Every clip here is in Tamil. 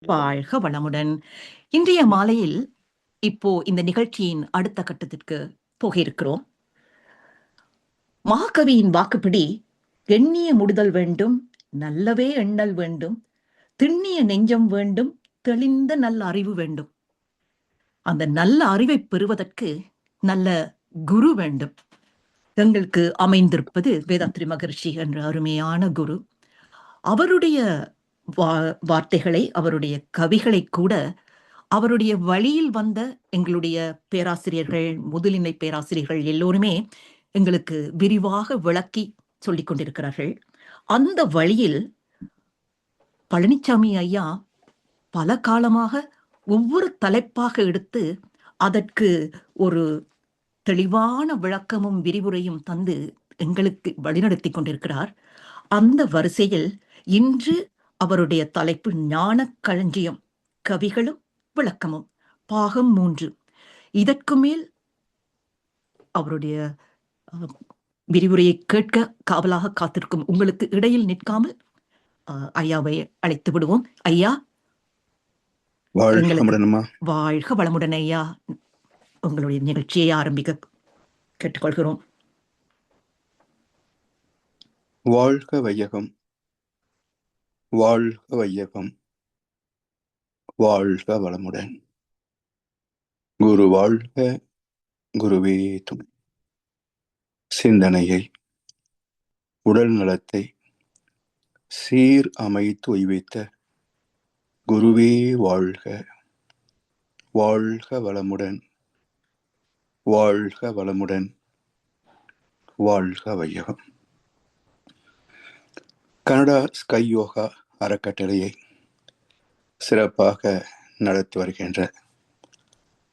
வாழ்க வளமுடன். இன்றைய மாலையில் இப்போ இந்த நிகழ்ச்சியின் அடுத்த கட்டத்திற்கு போக இருக்கிறோம். மகாகவியின் வாக்குப்படி, எண்ணிய முடிதல் வேண்டும், நல்லவே எண்ணல் வேண்டும், திண்ணிய நெஞ்சம் வேண்டும், தெளிந்த நல்ல அறிவு வேண்டும். அந்த நல்ல அறிவை பெறுவதற்கு நல்ல குரு வேண்டும். எங்களுக்கு அமைந்திருப்பது வேதாத்ரி மகர்ஷி என்ற அருமையான குரு. அவருடைய வார்த்தைகளை, அவருடைய கவிகளை கூட அவருடைய வழியில் வந்த எங்களுடைய பேராசிரியர்கள், முதுநிலை பேராசிரியர்கள் எல்லோருமே எங்களுக்கு விரிவாக விளக்கி சொல்லிக் கொண்டிருக்கிறார்கள். அந்த வழியில் பழனிச்சாமி ஐயா பல காலமாக ஒவ்வொரு தலைப்பாக எடுத்து அதற்கு ஒரு தெளிவான விளக்கமும் விரிவுரையும் தந்து எங்களுக்கு வழிநடத்தி கொண்டிருக்கிறார். அந்த வரிசையில் இன்று அவருடைய தலைப்பு ஞான களஞ்சியம், கவிகளும் விளக்கமும், பாகம் 3. இதற்கு மேல் அவருடைய விரிவுரையை கேட்க காவலாக காத்திருக்கும் உங்களுக்கு இடையில் நிற்காமல் ஐயாவை அழைத்து விடுவோம். ஐயா, வாழ்க வளமுடன் ஐயா. உங்களுடைய நிகழ்ச்சியை ஆரம்பிக்க கேட்டுக்கொள்கிறோம். வாழ்க வையகம், வாழ்க வையகம், வாழ்க வளமுடன். குரு வாழ்க, குருவே துணை. சிந்தனையை, உடல் நலத்தை சீர் அமைத்து உய்வித்த குருவே வாழ்க, வாழ்க வளமுடன், வாழ்க வளமுடன், வாழ்க வையகம். கனடா ஸ்கை யோகா அறக்கட்டளையை சிறப்பாக நடத்தி வருகின்ற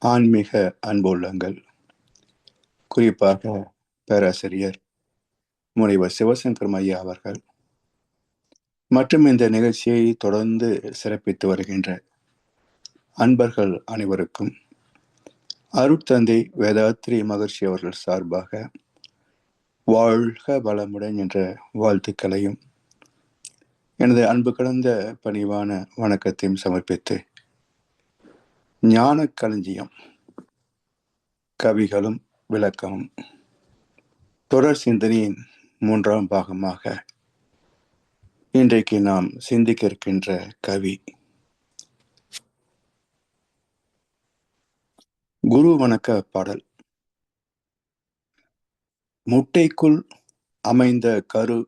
ஆன்மீக அன்புள்ளங்கள், குறிப்பாக பேராசிரியர் முனைவர் சிவசங்கர் ஐயா அவர்கள் மற்றும் இந்த நிகழ்ச்சியை தொடர்ந்து சிறப்பித்து வருகின்ற அன்பர்கள் அனைவருக்கும் அருட்தந்தை வேதாத்ரி மகர்ஷி அவர்கள் சார்பாக வாழ்க வளமுடன் என்ற வாழ்த்துக்களையும் எனது அன்பு கலந்த பணிவான வணக்கத்தையும் சமர்ப்பித்து, ஞான களஞ்சியம், கவிகளும் விளக்கமும் தொடர் சிந்தனையின் 3ஆம் பாகமாக இன்றைக்கு நாம் சிந்திக்க இருக்கின்ற கவி குரு வணக்க பாடல். முட்டைக்குள் அமைந்த கரு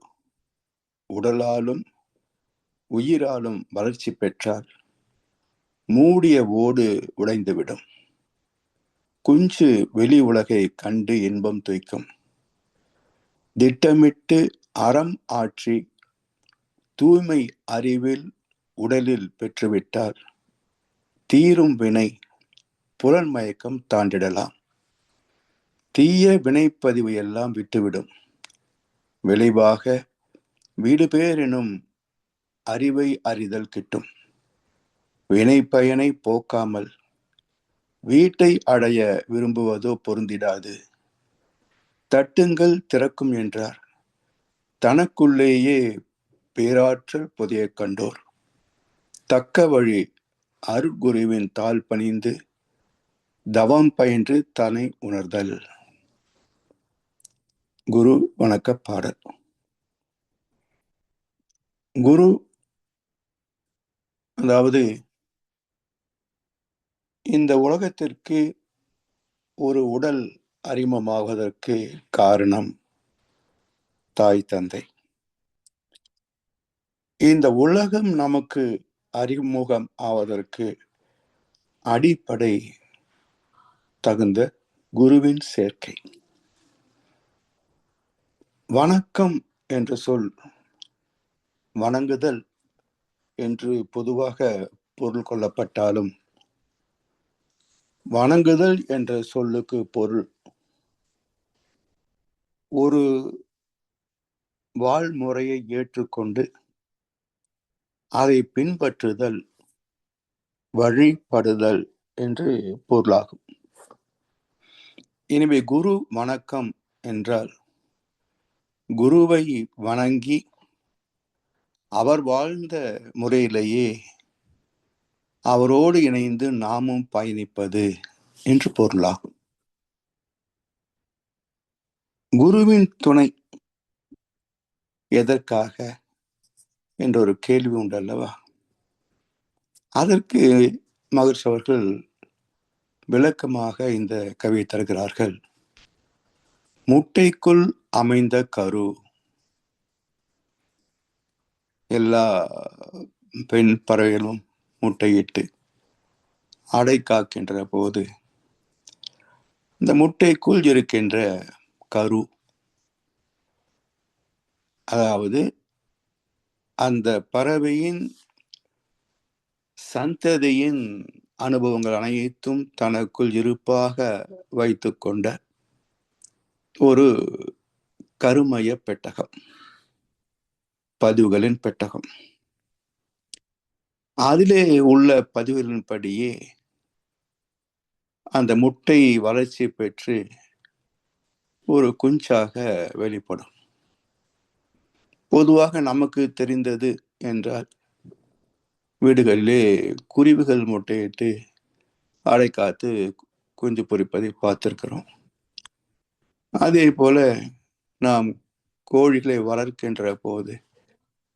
உடலாலும் உயிராலும் வளர்ச்சி பெற்றால் மூடிய ஓடு உடைந்துவிடும். குஞ்சு வெளி உலகை கண்டு இன்பம் துய்க்கும். திட்டமிட்டு அறம் ஆற்றி தூய்மை அறிவில் உடலில் பெற்றுவிட்டால் தீரும் வினை புலன்மயக்கம் தாண்டிடலாம். தீய வினைப்பதிவு எல்லாம் விட்டுவிடும். விளைவாக வீடு பேர் எனும் அறிவை அறிதல் கிட்டும். வினை பயனை போக்காமல் வீட்டை அடைய விரும்புவதோ பொருந்திடாது. தட்டுங்கள் திறக்கும் என்றார். தனக்குள்ளேயே பேராற்றல் புதிய கண்டோர். தக்க வழி அருட்குருவின் தாழ் பணிந்து தவம் பயின்று தன்னை உணர்தல். குரு வணக்க பாடல். குரு, அதாவது இந்த உலகத்திற்கு ஒரு உடல் அறிமுகமாவதற்கு காரணம் தாய் தந்தை. இந்த உலகம் நமக்கு அறிமுகம் ஆவதற்கு அடிப்படை தகுந்த குருவின் சேர்க்கை. வணக்கம் என்ற சொல் வணங்குதல் என்று பொதுவாக பொருள் கொள்ளப்பட்டாலும், வணங்குதல் என்ற சொல்லுக்கு பொருள் ஒரு வாழ்முறையை ஏற்றுக்கொண்டு அதை பின்பற்றுதல், வழிபடுதல் என்று பொருளாகும். எனவே குரு வணக்கம் என்றால் குருவை வணங்கி அவர் வாழ்ந்த முறையிலேயே அவரோடு இணைந்து நாமும் பயணிப்பது என்று பொருளாகும். குருவின் துணை எதற்காக என்ற ஒரு கேள்வி உண்டல்லவா? அதற்கு மகர்ஷி அவர்கள் விளக்கமாக இந்த கவியை தருகிறார்கள். முட்டைக்குள் அமைந்த கரு. எல்லா பெண் பறவைகளும் முட்டையிட்டு அடை காக்கின்ற போது இந்த முட்டைக்குள் இருக்கின்ற கரு, அதாவது அந்த பறவையின் சந்ததியின் அனுபவங்கள் அனைத்தும் தனக்குள் இருப்பாக வைத்து கொண்ட ஒரு கருமைய பெட்டகம், பதிவுகளின் பெட்டகம். அதிலே உள்ள பதிவுகளின்படியே அந்த முட்டை வளர்ச்சி பெற்று ஒரு குஞ்சாக வெளிப்படும். பொதுவாக நமக்கு தெரிந்தது என்றால் வீடுகளிலே குருவிகள் முட்டையிட்டு அடை காத்து குஞ்சு பொரிப்பதை பார்த்திருக்கிறோம். அதே போல நாம் கோழிகளை வளர்க்கின்ற போது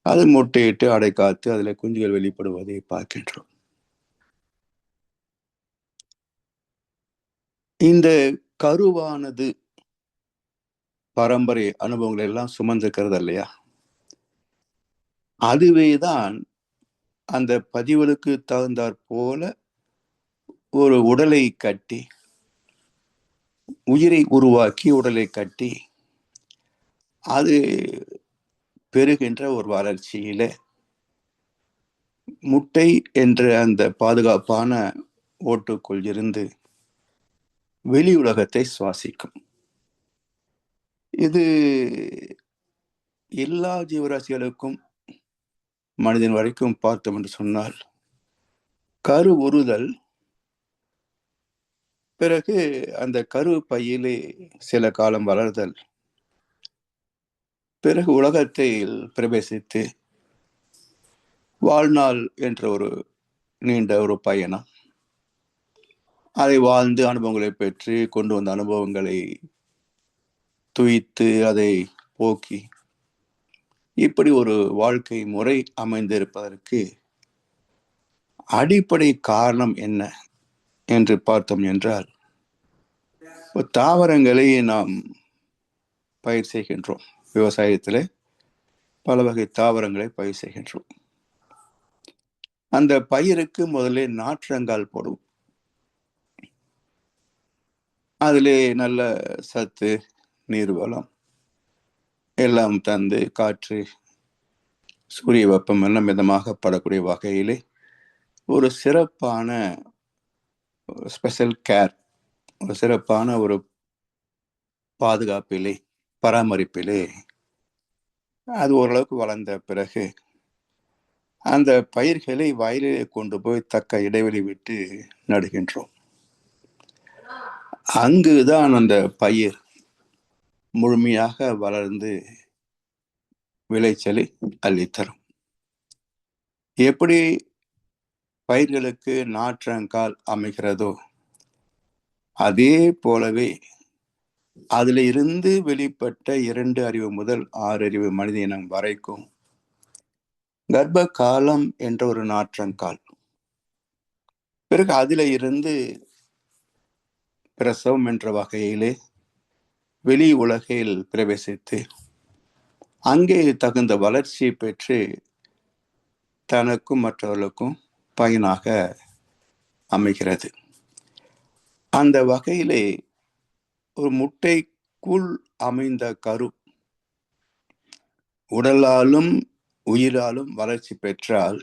அது முட்டையிட்டு அடை காத்து அதில் குஞ்சுகள் வெளிப்படுவதை பார்க்கின்றோம். இந்த கருவானது பரம்பரை அனுபவங்கள் எல்லாம் சுமந்திருக்கிறது இல்லையா? அதுவேதான் அந்த பதிவுகளுக்கு தகுந்தாற் போல ஒரு உடலை கட்டி, உயிரை உருவாக்கி உடலை கட்டி அது பெறுகின்ற ஒரு வளர்ச்சியில முட்டை என்ற அந்த பாதுகாப்பான ஓட்டுக்குள் இருந்து வெளி உலகத்தை சுவாசிக்கும். இது எல்லா ஜீவராசிகளுக்கும் மனிதன் வரைக்கும் பார்த்தோம் என்று சொன்னால், கரு உறுதல், பிறகு அந்த கரு பையிலே சில காலம் வளர்தல், பிறகு உலகத்தில் பிரவேசித்து வாழ்நாள் என்ற ஒரு நீண்ட ஒரு பயணம், அதை வாழ்ந்து அனுபவங்களை பெற்று கொண்டு வந்த அனுபவங்களை துய்த்து அதை போக்கி இப்படி ஒரு வாழ்க்கை முறை அமைந்திருப்பதற்கு அடிப்படை காரணம் என்ன என்று பார்த்தோம் என்றால், தாவரங்களை நாம் பயிர் செய்கின்றோம். விவசாயத்தில் பல வகை தாவரங்களை பயிர் செய்கின்றோம். அந்த பயிருக்கு முதல்ல நாற்றங்கால் போடுவோம். அதிலே நல்ல சத்து, நீர் வளம் எல்லாம் தந்து காற்று, சூரிய வெப்பம் எல்லாம் மிதமாக படக்கூடிய வகையிலே ஒரு சிறப்பான ஸ்பெஷல் கேர், ஒரு சிறப்பான ஒரு பாதுகாப்பிலே, பராமரிப்பிலே அது ஓரளவுக்கு வளர்ந்த பிறகு அந்த பயிர்களை வயலிலே கொண்டு போய் தக்க இடைவெளி விட்டு நடுகின்றோம். அங்குதான் அந்த பயிர் முழுமையாக வளர்ந்து விளைச்சலை அள்ளித்தரும். எப்படி பயிர்களுக்கு நாற்றங்கால் அமைகிறதோ அதே போலவே அதில் இருந்து வெளிப்பட்ட 2 அறிவு முதல் 6 அறிவு மனித இனம் வரைக்கும் கர்ப்ப காலம் என்ற ஒரு நாற்றங்கால், பிறகு அதில் இருந்து பிரசவம் என்ற வகையிலே வெளி உலகில் பிரவேசித்து அங்கே தகுந்த வளர்ச்சி பெற்று தனக்கும் மற்றவர்களுக்கும் பயனாக அமைகிறது. அந்த வகையிலே ஒரு முட்டைக்குள் அமைந்த கரு உடலாலும் உயிராலும் வளர்ச்சி பெற்றால்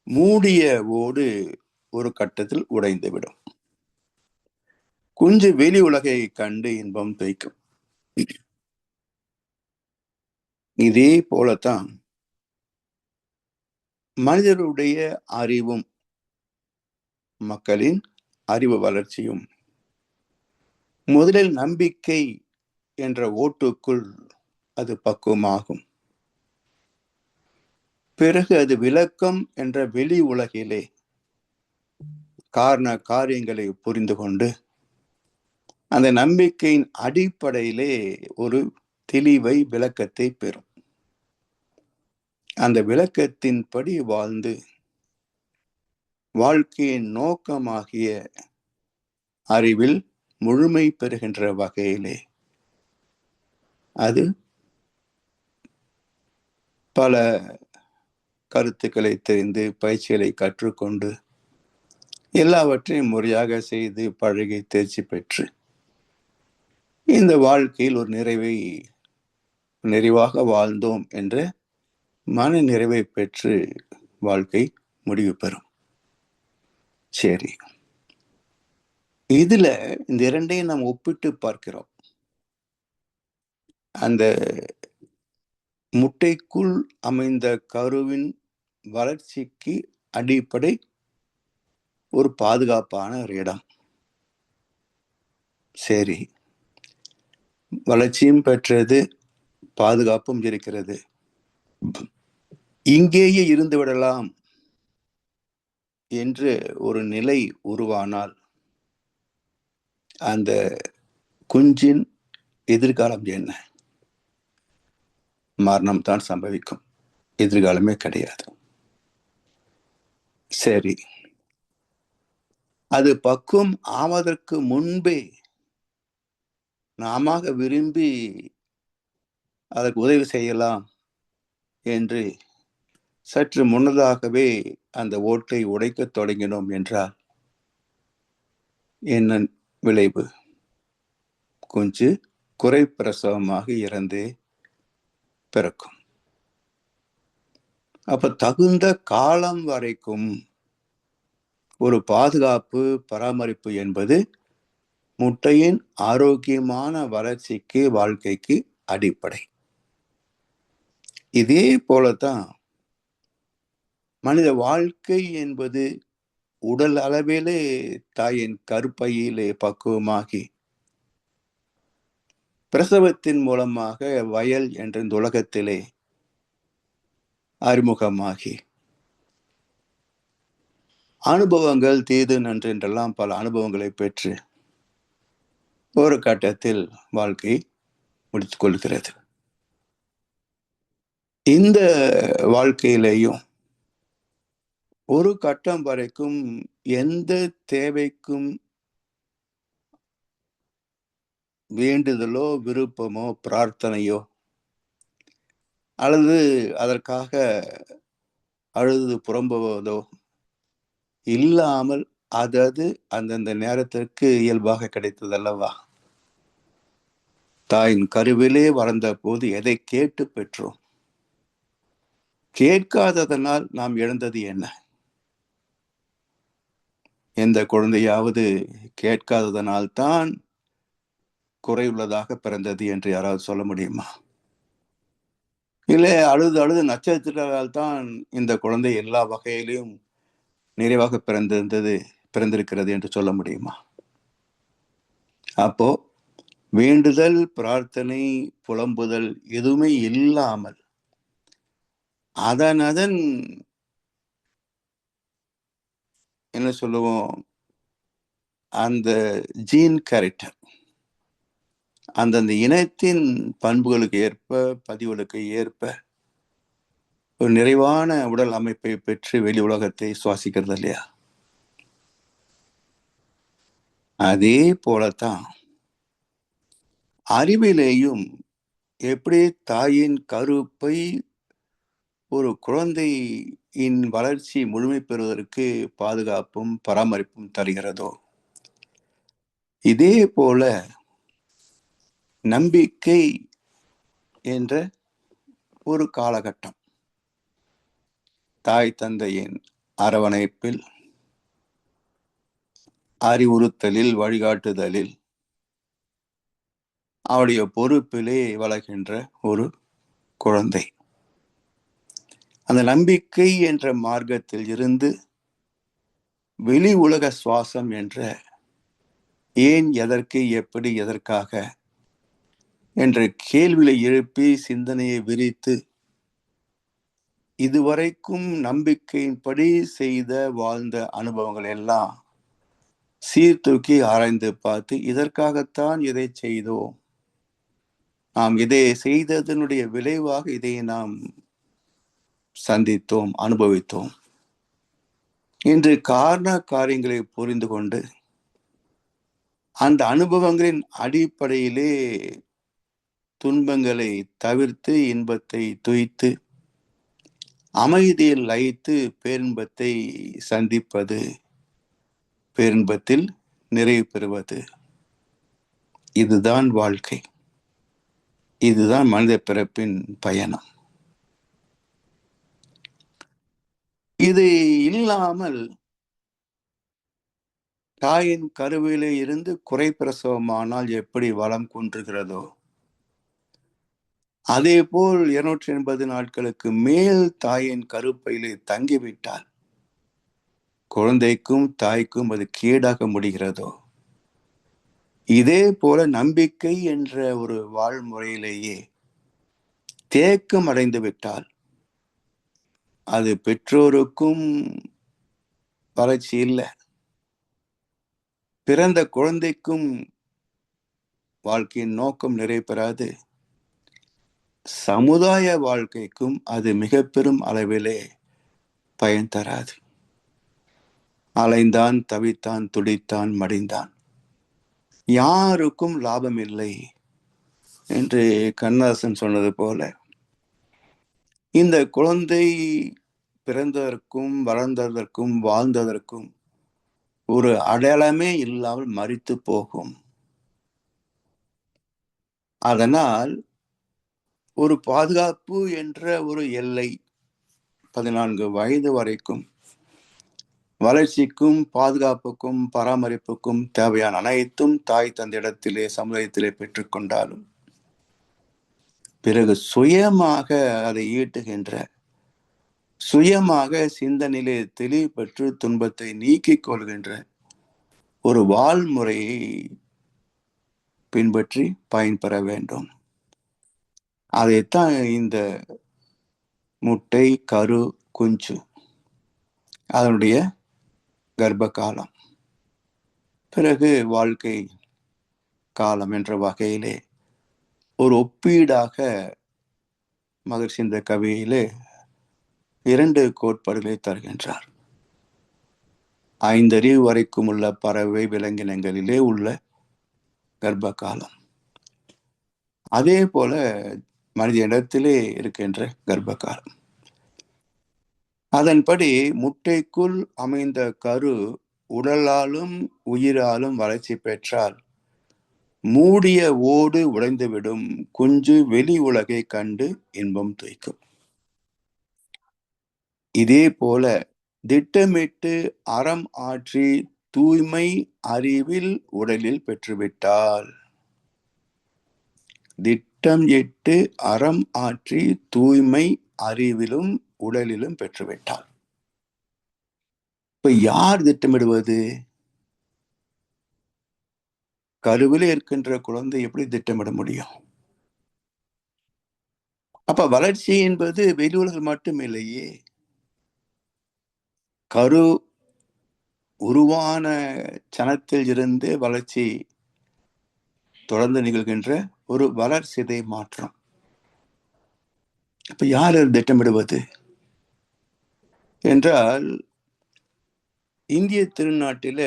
மூடிய ஓடு ஒரு கட்டத்தில் உடைந்துவிடும். குஞ்சு வெளி உலகை கண்டு இன்பம் துய்க்கும். இதே போலத்தான் மனிதருடைய அறிவும் மக்களின் அறிவு வளர்ச்சியும் முதலில் நம்பிக்கை என்ற ஓட்டுக்குள் அது பக்குவமாகும். பிறகு அது விளக்கம் என்ற வெளி உலகிலே காரண காரியங்களை புரிந்து கொண்டு அந்த நம்பிக்கையின் அடிப்படையிலே ஒரு தெளிவை, விளக்கத்தை பெறும். அந்த விளக்கத்தின்படி வாழ்ந்து வாழ்க்கையின் நோக்கமாகிய அறிவில் முழுமை பெறுகின்ற வகையிலே அது பல கருத்துக்களை தெரிந்து பயிற்சிகளை கற்றுக்கொண்டு எல்லாவற்றையும் முறையாக செய்து பழகி தேர்ச்சி பெற்று இந்த வாழ்க்கையில் ஒரு நிறைவாக வாழ்ந்தோம் என்ற மன நிறைவை பெற்று வாழ்க்கை முடிவு பெறும். சரி, இதுல இந்த இரண்டையும் நாம் ஒப்பிட்டு பார்க்கிறோம். அந்த முட்டைக்குள் அமைந்த கருவின் வளர்ச்சிக்கு அடிப்படை ஒரு பாதுகாப்பான ஒரு இடம். சரி, வளர்ச்சியும் பெற்றது, பாதுகாப்பும் இருக்கிறது. இங்கேயே இருந்து விடலாம் என்று ஒரு நிலை உருவானால் அந்த குஞ்சின் எதிர்காலம் என்ன? மரணம் தான் சம்பவிக்கும், எதிர்காலமே கிடையாது. சரி, அது பக்குவம் ஆவதற்கு முன்பே நாம விரும்பி அதற்கு உதவி செய்யலாம் என்று சற்று முன்னதாகவே அந்த ஓட்டை உடைக்க தொடங்கினோம் என்றால் என்ன விளைவு? குஞ்சு குறை பிரசவமாக இறந்து பிறக்கும். அப்ப தகுந்த காலம் வரைக்கும் ஒரு பாதுகாப்பு, பராமரிப்பு என்பது முட்டையின் ஆரோக்கியமான வளர்ச்சிக்கு, வாழ்க்கைக்கு அடிப்படை. இதே போலத்தான் மனித வாழ்க்கை என்பது உடல் அளவிலே தாயின் கருப்பையிலே பக்குவமாகி பிரசவத்தின் மூலமாக வயல் என்ற இந்த உலகத்திலே அறிமுகமாகி அனுபவங்கள் தீது நன்று என்றெல்லாம் பல அனுபவங்களை பெற்று ஒரு கட்டத்தில் வாழ்க்கை முடித்துக் கொள்கிறது. இந்த வாழ்க்கையிலேயும் ஒரு கட்டம் வரைக்கும் எந்த தேவைக்கும் வேண்டுதலோ, விருப்பமோ, பிரார்த்தனையோ அல்லது அதற்காக அழுது புறம்புவதோ இல்லாமல் அதது அந்தந்த நேரத்திற்கு இயல்பாக கிடைத்தது அல்லவா? தாயின் கருவிலே வளர்ந்த போது எதை கேட்டு பெற்றோம்? கேட்காததனால் நாம் இழந்தது என்ன? எந்த குழந்தையாவது கேட்காததனால் தான் குறையுள்ளதாக பிறந்தது என்று யாராவது சொல்ல முடியுமா? இல்லை, அழுது அழுது நட்சத்திரத்தால் தான் இந்த குழந்தை எல்லா வகையிலும் நிறைவாக பிறந்திருக்கிறது என்று சொல்ல முடியுமா? அப்போ வேண்டுதல், பிரார்த்தனை, புலம்புதல் எதுவுமே இல்லாமல் அதன் என்ன சொல்லுவோம், அந்த ஜீன் கேரக்டர், அந்தந்த இனத்தின் பண்புகளுக்கு ஏற்ப, பதிவுகளுக்கு ஏற்ப ஒரு நிறைவான உடல் அமைப்பை பெற்று வெளி உலகத்தை சுவாசிக்கிறது இல்லையா? அதே போலத்தான் அறிவிலேயும் எப்படி தாயின் கருப்பை ஒரு குழந்தையின் வளர்ச்சி முழுமை பெறுவதற்கு பாதுகாப்பும் பராமரிப்பும் தருகிறதோ, இதே போல நம்பிக்கை என்ற ஒரு காலகட்டம் தாய் தந்தையின் அரவணைப்பில், அறிவுறுத்தலில், வழிகாட்டுதலில், அவருடைய பொறுப்பிலே வளர்கின்ற ஒரு குழந்தை அந்த நம்பிக்கை என்ற மார்க்கத்தில் இருந்து வெளி உலக சுவாசம் என்ற ஏன், எதற்கு, எப்படி, எதற்காக என்ற கேள்வியை எழுப்பி சிந்தனையை விரித்து இதுவரைக்கும் நம்பிக்கையின்படி செய்த வாழ்ந்த அனுபவங்கள் எல்லாம் சீர்தூக்கி ஆராய்ந்து பார்த்து இதற்காகத்தான் இதை செய்தோம், நாம் இதை செய்ததனுடைய விளைவாக இதை நாம் சந்தித்தோம், அனுபவித்தோம் என்று காரண காரியங்களை புரிந்து கொண்டு அந்த அனுபவங்களின் அடிப்படையிலே துன்பங்களை தவிர்த்து இன்பத்தை துய்த்து அமைதியில் லயித்து பேரின்பத்தை சந்திப்பது, பேரின்பத்தில் நிறைவு பெறுவது. இதுதான் வாழ்க்கை, இதுதான் மனித பிறப்பின் பயணம். இது இல்லாமல் தாயின் கருவிலே இருந்து குறை பிரசவமானால் எப்படி வளம் குன்றுகிறதோ, அதே போல் 280 நாட்களுக்கு மேல் தாயின் கருப்பையிலே தங்கிவிட்டால் குழந்தைக்கும் தாய்க்கும் அது கேடாக முடிகிறதோ, இதே போல நம்பிக்கை என்ற ஒரு வாழ்முறையிலேயே தேக்கம் அடைந்து விட்டால் அது பெற்றோருக்கும் வளர்ச்சி இல்லை, பிறந்த குழந்தைக்கும் வாழ்க்கையின் நோக்கம் நிறைவேறாது, சமுதாய வாழ்க்கைக்கும் அது மிக பெரும் அளவிலே பயன் தராது. அலைந்தான், தவித்தான், துடித்தான், மடிந்தான், யாருக்கும் லாபம் இல்லை என்று கண்ணதாசன் சொன்னது போல இந்த குழந்தை பிறந்ததற்கும் வளர்ந்ததற்கும் வாழ்ந்ததற்கும் ஒரு அடையாளமே இல்லாமல் மரித்து போகும். அதனால் ஒரு பாதுகாப்பு என்ற ஒரு எல்லை 14 வயது வரைக்கும் வளர்ச்சிக்கும் பாதுகாப்புக்கும் பராமரிப்புக்கும் தேவையான அனைத்தும் தாய் தந்தையிடத்திலே சமுதாயத்திலே பெற்றுக்கொண்டாலும் பிறகு சுயமாக அதை ஈட்டுகின்ற, சுயமாக சிந்தனையிலே தெளிவு பெற்று துன்பத்தை நீக்கிக் கொள்கின்ற ஒரு வாழ்முறையை பின்பற்றி பயன்பெற வேண்டும். அதைத்தான் இந்த முட்டை, கரு, குஞ்சு, அதனுடைய கர்ப்ப காலம், பிறகு வாழ்க்கை காலம் என்ற வகையிலே ஒரு ஒப்பீடாக மகர்ஷி இந்த கவியிலே 2 கோட்பாடுகளை தருகின்றார். 5 அறிவு வரைக்கும் உள்ள பறவை விலங்கினங்களிலே உள்ள கர்ப்ப காலம், அதே போல மனித இடத்திலே இருக்கின்ற கர்ப்ப காலம். அதன்படி முட்டைக்குள் அமைந்த கரு உடலாலும் உயிராலும் வளர்ச்சி பெற்றால் மூடிய ஓடு உடைந்துவிடும், குஞ்சு வெளி உலகை கண்டு இன்பம் துய்க்கும். இதே போல திட்டமிட்டு அறம் ஆற்றி தூய்மை அறிவில் உடலில் பெற்றுவிட்டால், திட்டம் இட்டு அறம் ஆற்றி தூய்மை அறிவிலும் உடலிலும் பெற்றுவிட்டால், இப்ப யார் திட்டமிடுவது? கருவிலே இருக்கின்ற குழந்தை எப்படி திட்டமிட முடியும்? அப்ப வளர்ச்சி என்பது வெளி உலகில் மட்டும் இல்லையே, கரு உருவான சனத்தில் இருந்து வளர்ச்சி தொடர்ந்து நிகழ்கின்ற ஒரு வளர்சிதை மாற்றம். அப்ப யார் திட்டமிடுவது என்றால், இந்திய திருநாட்டில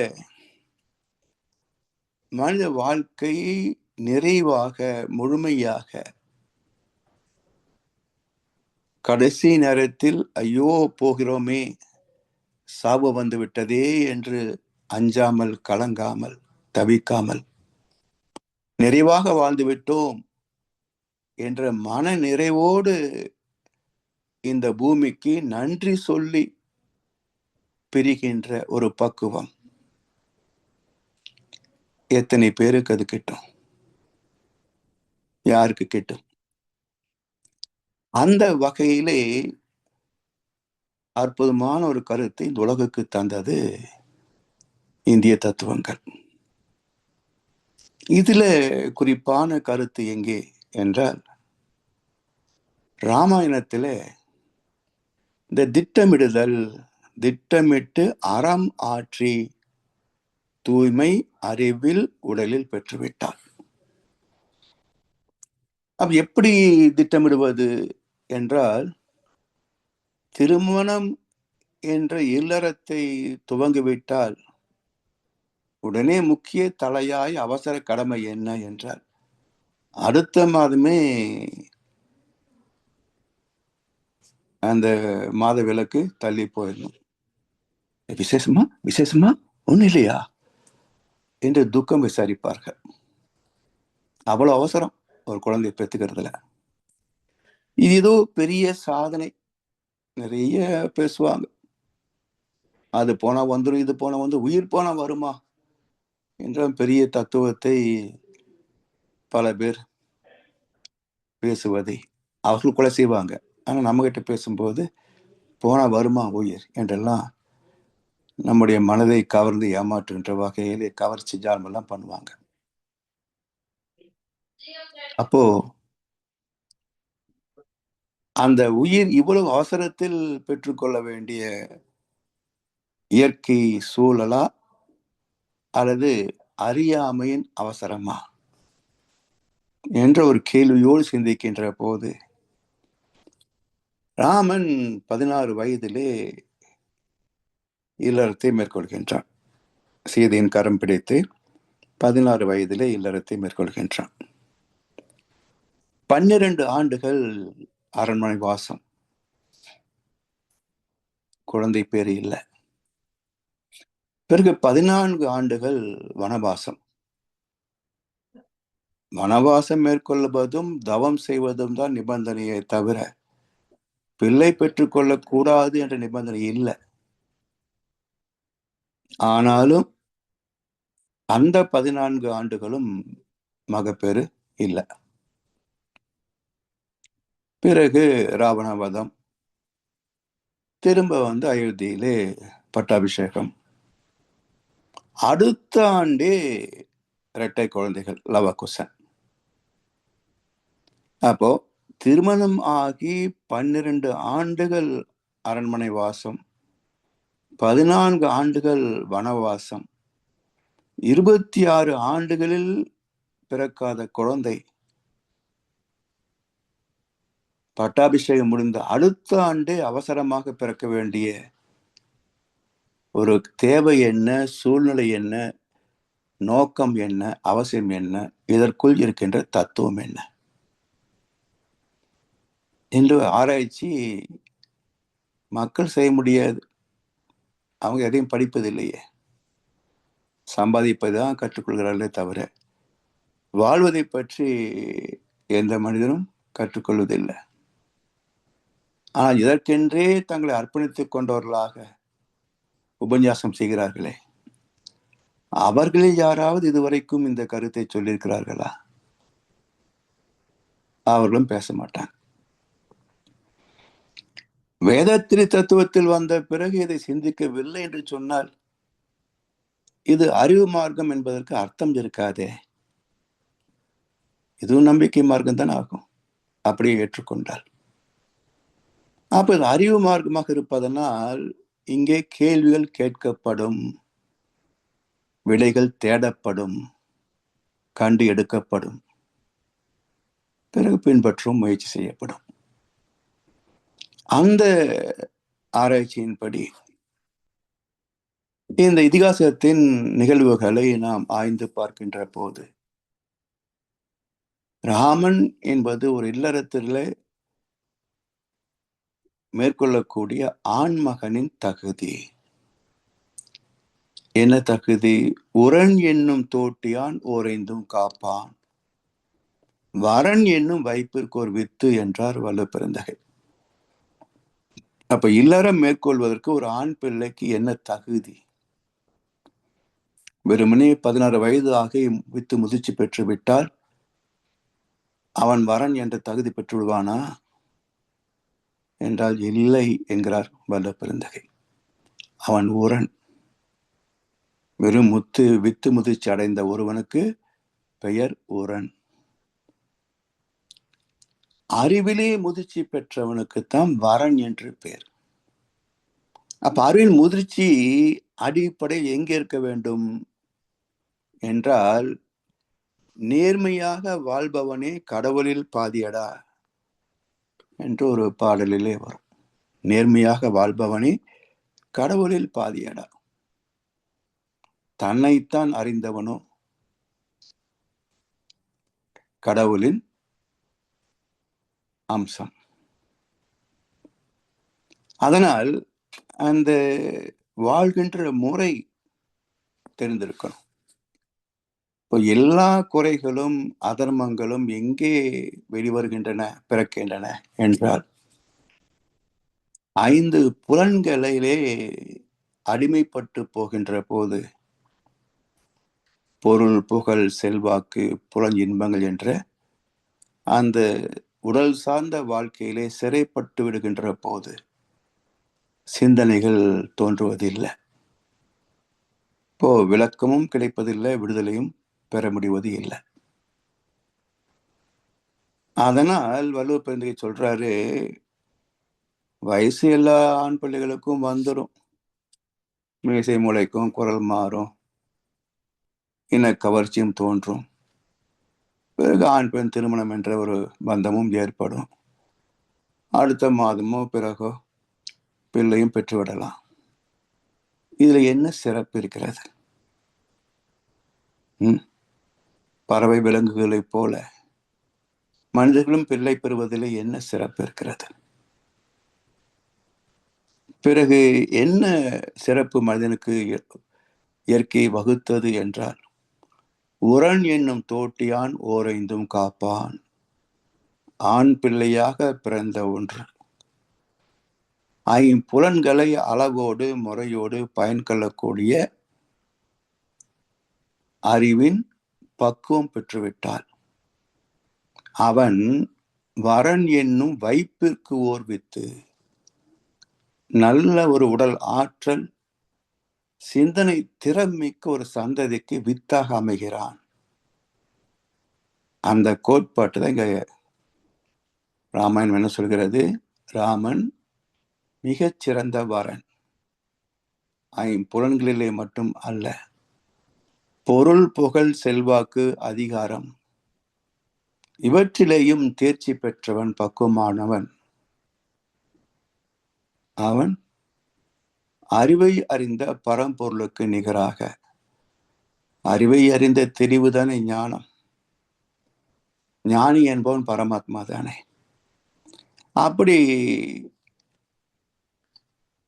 மனித வாழ்க்கையை நிறைவாக முழுமையாக கடைசி நேரத்தில் ஐயோ போகிறோமே, சாவு வந்து விட்டதே என்று அஞ்சாமல் கலங்காமல் தவிக்காமல் நிறைவாக வாழ்ந்து விட்டோம் என்ற மன நிறைவோடு இந்த பூமிக்கு நன்றி சொல்லி பிரிகின்ற ஒரு பக்குவம் எத்தனை பேருக்கு அது கிட்டும்? யாருக்கு கிட்டும்? அந்த வகையிலே அற்புதமான ஒரு கருத்தை இந்த உலகுக்கு தந்தது இந்திய தத்துவங்கள். இதுல குறிப்பான கருத்து எங்கே என்றால், ராமாயணத்தில இந்த திட்டமிடுதல், திட்டமிட்டு அறம் ஆற்றி தூய்மை அறிவில் உடலில் பெற்றுவிட்டார். அப்ப எப்படி திட்டமிடுவது என்றால், திருமணம் என்ற இல்லறத்தை துவங்கிவிட்டால் உடனே முக்கிய தலையாய் அவசர கடமை என்ன என்றால், அடுத்த மாதமே அந்த மாத விலக்கு தள்ளி போயிடணும். விசேஷமா விசேஷமா ஒண்ணு இல்லையா என்று துக்கம் விசாரிப்பார்கள். அவ்வளவு அவசரம் ஒரு குழந்தை பெற்றுக்கிறதுல. இது ஏதோ பெரிய சாதனை, நிறைய பேசுவாங்க. அது போனா வந்துடும், இது போனா வந்து, உயிர் போனா வருமா என்ற பெரிய தத்துவத்தை பல பேர் பேசுவதை அவர்கள் கொலை செய்வாங்க. ஆனா நம்ம கிட்ட பேசும்போது போனா வருமா உயிர் என்றெல்லாம் நம்முடைய மனதை கவர்ந்து ஏமாற்றுகின்ற வகையிலே கவர்ச்சி ஜாலம் எல்லாம் பண்ணுவாங்க. அப்போ அந்த உயிர் இவ்வளவு அவசரத்தில் பெற்றுக்கொள்ள வேண்டிய இயற்கை சூழலா அல்லது அறியாமையின் அவசரமா என்ற ஒரு கேள்வியோடு சிந்திக்கின்ற போது, ராமன் 16 வயதிலே இல்லறத்தை மேற்கொள்கின்றான். சீதையின் கரம் பிடித்து 16 வயதிலே இல்லறத்தை மேற்கொள்கின்றான். 12 ஆண்டுகள் அரண்மனை வாசம், குழந்தை பேரு இல்லை. பிறகு 14 ஆண்டுகள் வனவாசம். வனவாசம் மேற்கொள்வதும் தவம் செய்வதும் தான் நிபந்தனையை தவிர பிள்ளை பெற்றுக்கொள்ளக் கூடாது என்ற நிபந்தனை இல்லை. ஆனாலும் அந்த 14 ஆண்டுகளும் மகப்பேறு இல்லை. பிறகு ராவணவதம், திரும்ப வந்து அயோத்தியிலே பட்டாபிஷேகம். அடுத்த ஆண்டே இரட்டை குழந்தைகள், லவகுசன். அப்போ திருமணம் ஆகி 12 ஆண்டுகள் அரண்மனை வாசம், 14 ஆண்டுகள் வனவாசம், 26 ஆண்டுகளில் பிறக்காத குழந்தை பட்டாபிஷேகம் முடிந்த அடுத்த ஆண்டே அவசரமாக பிறக்க வேண்டிய ஒரு தேவை என்ன, சூழ்நிலை என்ன, நோக்கம் என்ன, அவசியம் என்ன, இதற்குள் இருக்கின்ற தத்துவம் என்ன என்று ஆராய்ச்சி மக்கள் செய்ய முடியாது. அவங்க எதையும் படிப்பதில்லையே, சம்பாதிப்பதுதான் கற்றுக்கொள்கிறார்களே தவிர வாழ்வதை பற்றி எந்த மனிதனும் கற்றுக்கொள்வதில்லை. ஆனால் இதற்கென்றே தங்களை அர்ப்பணித்துக் கொண்டவர்களாக உபன்யாசம் செய்கிறார்களே, அவர்களில் யாராவது இதுவரைக்கும் இந்த கருத்தை சொல்லியிருக்கிறார்களா? அவர்களும் பேச மாட்டாங்க. வேதத்திரி தத்துவத்தில் வந்த பிறகு இதை சிந்திக்கவில்லை என்று சொன்னால் இது அறிவு மார்க்கம் என்பதற்கு அர்த்தம் இருக்காதே. இதுவும் நம்பிக்கை மார்க்கம் தான் ஆகும் அப்படியே ஏற்றுக்கொண்டால். அப்ப இது அறிவு மார்க்கமாக இருப்பதனால் இங்கே கேள்விகள் கேட்கப்படும், விடைகள் தேடப்படும், கண்டு எடுக்கப்படும், பிறகு பின்பற்றும் முயற்சி செய்யப்படும். அந்த ஆராய்ச்சியின்படி இந்த இதிகாசத்தின் நிகழ்வுகளை நாம் ஆய்ந்து பார்க்கின்ற போது, ராமன் என்பது ஒரு இல்லறத்திலே மேற்கொள்ளக்கூடிய ஆண்மகனின் தகுதி. என்ன தகுதி? உரன் என்னும் தோட்டியான் ஓரைந்தும் காப்பான், வரன் என்னும் வைப்பிற்கு ஒரு வித்து என்றார் வள்ளுவப்பெருந்தகை. அப்ப இல்லறம் மேற்கொள்வதற்கு ஒரு ஆண் பிள்ளைக்கு என்ன தகுதி? வெறுமனே 16 வயது ஆகி வித்து முதிர்ச்சி பெற்று விட்டால் அவன் வரன் என்ற தகுதி பெற்று விடுவானா என்றால் இல்லை என்கிறார் வள்ளுவப்பெருந்தகை. அவன் உரன். வெறும் வித்து முதிர்ச்சி அடைந்த ஒருவனுக்கு பெயர் உரன். அறிவிலே முதிர்ச்சி பெற்றவனுக்குத்தான் வரன் என்று பெயர். அப்ப அறிவின் முதிர்ச்சி அடிப்படை எங்கே இருக்க வேண்டும்? என்றால், நேர்மையாக வாழ்பவனே கடவுளில் பாதியடா என்று ஒரு பாடலிலே வரும். நேர்மையாக வாழ்பவனே கடவுளில் பாதியடா. தன்னைத்தான் அறிந்தவனோ கடவுளின் அம்சம். அதனால் அந்த வாழ்கின்ற முறை தெரிந்திருக்கணும். இப்போ எல்லா குறைகளும் அதர்மங்களும் எங்கே வெளிவருகின்றன, பிறக்கின்றன என்றால், 5 புலன்களிலே அடிமைப்பட்டு போகின்ற போது, பொருள், புகழ், செல்வாக்கு, புலன் இன்பங்கள் என்ற அந்த உடல் சார்ந்த வாழ்க்கையிலே சிறைப்பட்டு விடுகின்ற போது சிந்தனைகள் தோன்றுவதில்லை. இப்போ விளக்கமும் கிடைப்பதில்லை, விடுதலையும் பெற முடிவது இல்லை. அதனால் வள்ளுவர் பெருந்தகை சொல்றாரு, வயசு எல்லா ஆண் பிள்ளைகளுக்கும் வந்துடும். மீசை முளைக்கும், குரல் மாறும், இன கவர்ச்சியும் தோன்றும். பிறகு ஆண் பெண் திருமணம் என்ற ஒரு பந்தமும் ஏற்படும். அடுத்த மாதமோ பிறகோ பிள்ளையும் பெற்றுவிடலாம். இதுல என்ன சிறப்பு இருக்கிறது? பறவை விலங்குகளைப் போல மனிதர்களும் பிள்ளை பெறுவதில் என்ன சிறப்பு இருக்கிறது? பிறகு என்ன சிறப்பு மனிதனுக்கு இயற்கை வகுத்தது என்றால், உரன் என்னும் தோட்டியான் ஓரைந்தும் காப்பான். ஆண் பிள்ளையாக பிறந்த ஒன்று. ஐம்புலன்களை அளவோடு முறையோடு பயன் கொள்ளக்கூடிய அறிவின் பக்குவம் பெற்றுவிட்டால் அவன் வரன் என்னும் வைப்பிற்கு ஓர் வித்து, நல்ல ஒரு உடல் ஆற்றல், சிந்தனை திறமிக்க ஒரு சந்ததிக்கு வித்தாக அமைகிறான். அந்த கோட்பாட்டு தான் இங்க ராமாயணம் என்ன சொல்கிறது? ராமன் மிகச்சிறந்த வரன். ஐம்புலன்களிலே மட்டும் அல்ல, பொருள், புகழ், செல்வாக்கு, அதிகாரம் இவற்றிலேயும் தேர்ச்சி பெற்றவன், பக்குவமானவன். அவன் அறிவை அறிந்த பரம்பொருளுக்கு நிகராக, அறிவை அறிந்த தெளிவுதானே ஞானம். ஞானி என்பவன் பரமாத்மா தானே. அப்படி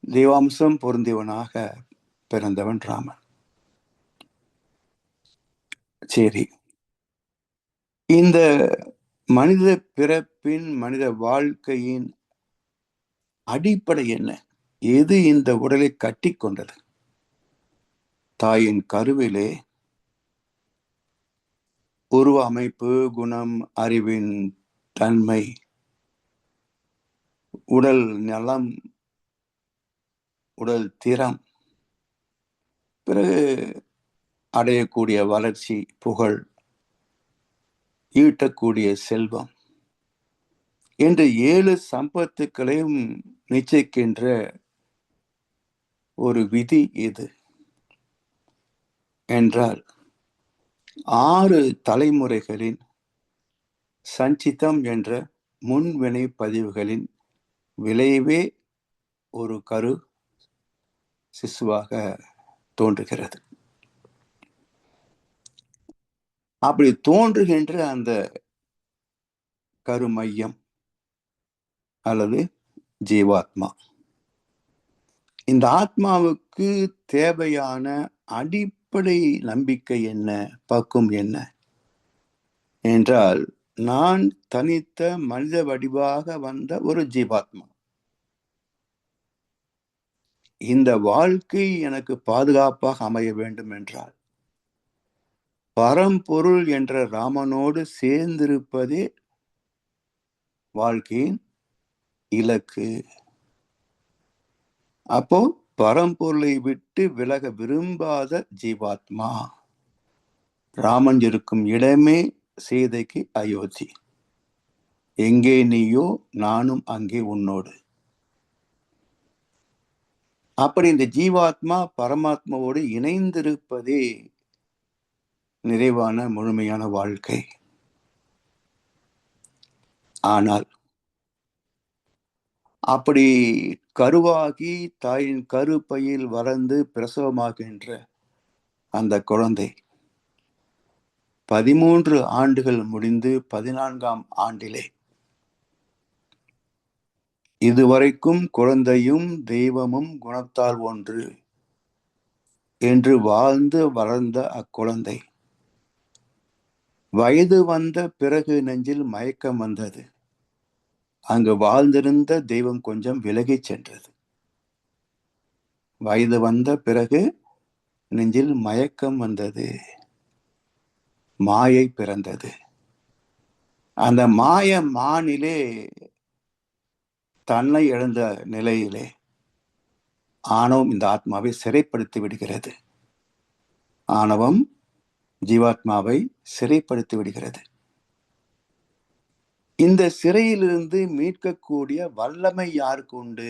தெய்வாம்சம் பொருந்தியவனாக பிறந்தவன் ராமன். சரி, இந்த மனித பிறப்பின், மனித வாழ்க்கையின் அடிப்படை என்ன? எது இந்த உடலை கட்டி கொண்டது? தாயின் கருவிலே உருவ அமைப்பு, குணம், அறிவின் தன்மை, உடல் நலம், உடல் திறம், பிறகு அடையக்கூடிய வளர்ச்சி, புகழ், ஈட்டக்கூடிய செல்வம் என்று 7 சம்பத்துக்களையும் நிச்சயிக்கின்ற ஒரு விதி எது என்றால், 6 தலைமுறைகளின் சஞ்சிதம் என்ற முன்வினை பதிவுகளின் விளைவே ஒரு கரு சிசுவாக தோன்றுகிறது. அப்படி தோன்றுகின்ற அந்த கருமையம் அல்லது ஜீவாத்மா, இந்த ஆத்மாவுக்கு தேவையான அடிப்படை நம்பிக்கை என்ன, பக்குவம் என்ன என்றால், நான் தனித்த மனித வடிவாக வந்த ஒரு ஜீவாத்மா. இந்த வாழ்க்கை எனக்கு பாதுகாப்பாக அமைய வேண்டும் என்றால், பரம்பொருள் என்ற ராமனோடு சேர்ந்திருப்பதே வாழ்க்கையின் இலக்கு. அப்போ பரம்பொருளை விட்டு விலக விரும்பாத ஜீவாத்மா, ராமன் இருக்கும் இடமே சீதைக்கு அயோத்தி. எங்கே நீயோ நானும் அங்கே உன்னோடு. அப்படி இந்த ஜீவாத்மா பரமாத்மாவோடு இணைந்திருப்பதே நிறைவான முழுமையான வாழ்க்கை. ஆனால் அப்படி கருவாகி தாயின் கருப்பையில் வளர்ந்து பிரசவமாகின்ற அந்த குழந்தை 13 ஆண்டுகள் முடிந்து 14ஆம் ஆண்டிலே இதுவரைக்கும் குழந்தையும் தெய்வமும் குணத்தால் ஒன்று என்று வாழ்ந்து வளர்ந்த அக்குழந்தை வயது வந்த பிறகு நெஞ்சில் மயக்கம் வந்தது. அங்கு வாழ்ந்திருந்த தெய்வம் கொஞ்சம் விலகிச் சென்றது. வயது வந்த பிறகு நெஞ்சில் மயக்கம் வந்தது. மாயை பிறந்தது. அந்த மாய மானிலே தன்னை இழந்த நிலையிலே ஆணவம் இந்த ஆத்மாவை சிறைப்படுத்தி விடுகிறது. ஆணவம் ஜீவாத்மாவை சிறைப்படுத்தி விடுகிறது. இந்த சிறையிலிருந்து மீட்கக்கூடிய வல்லமை யாருக்கு உண்டு?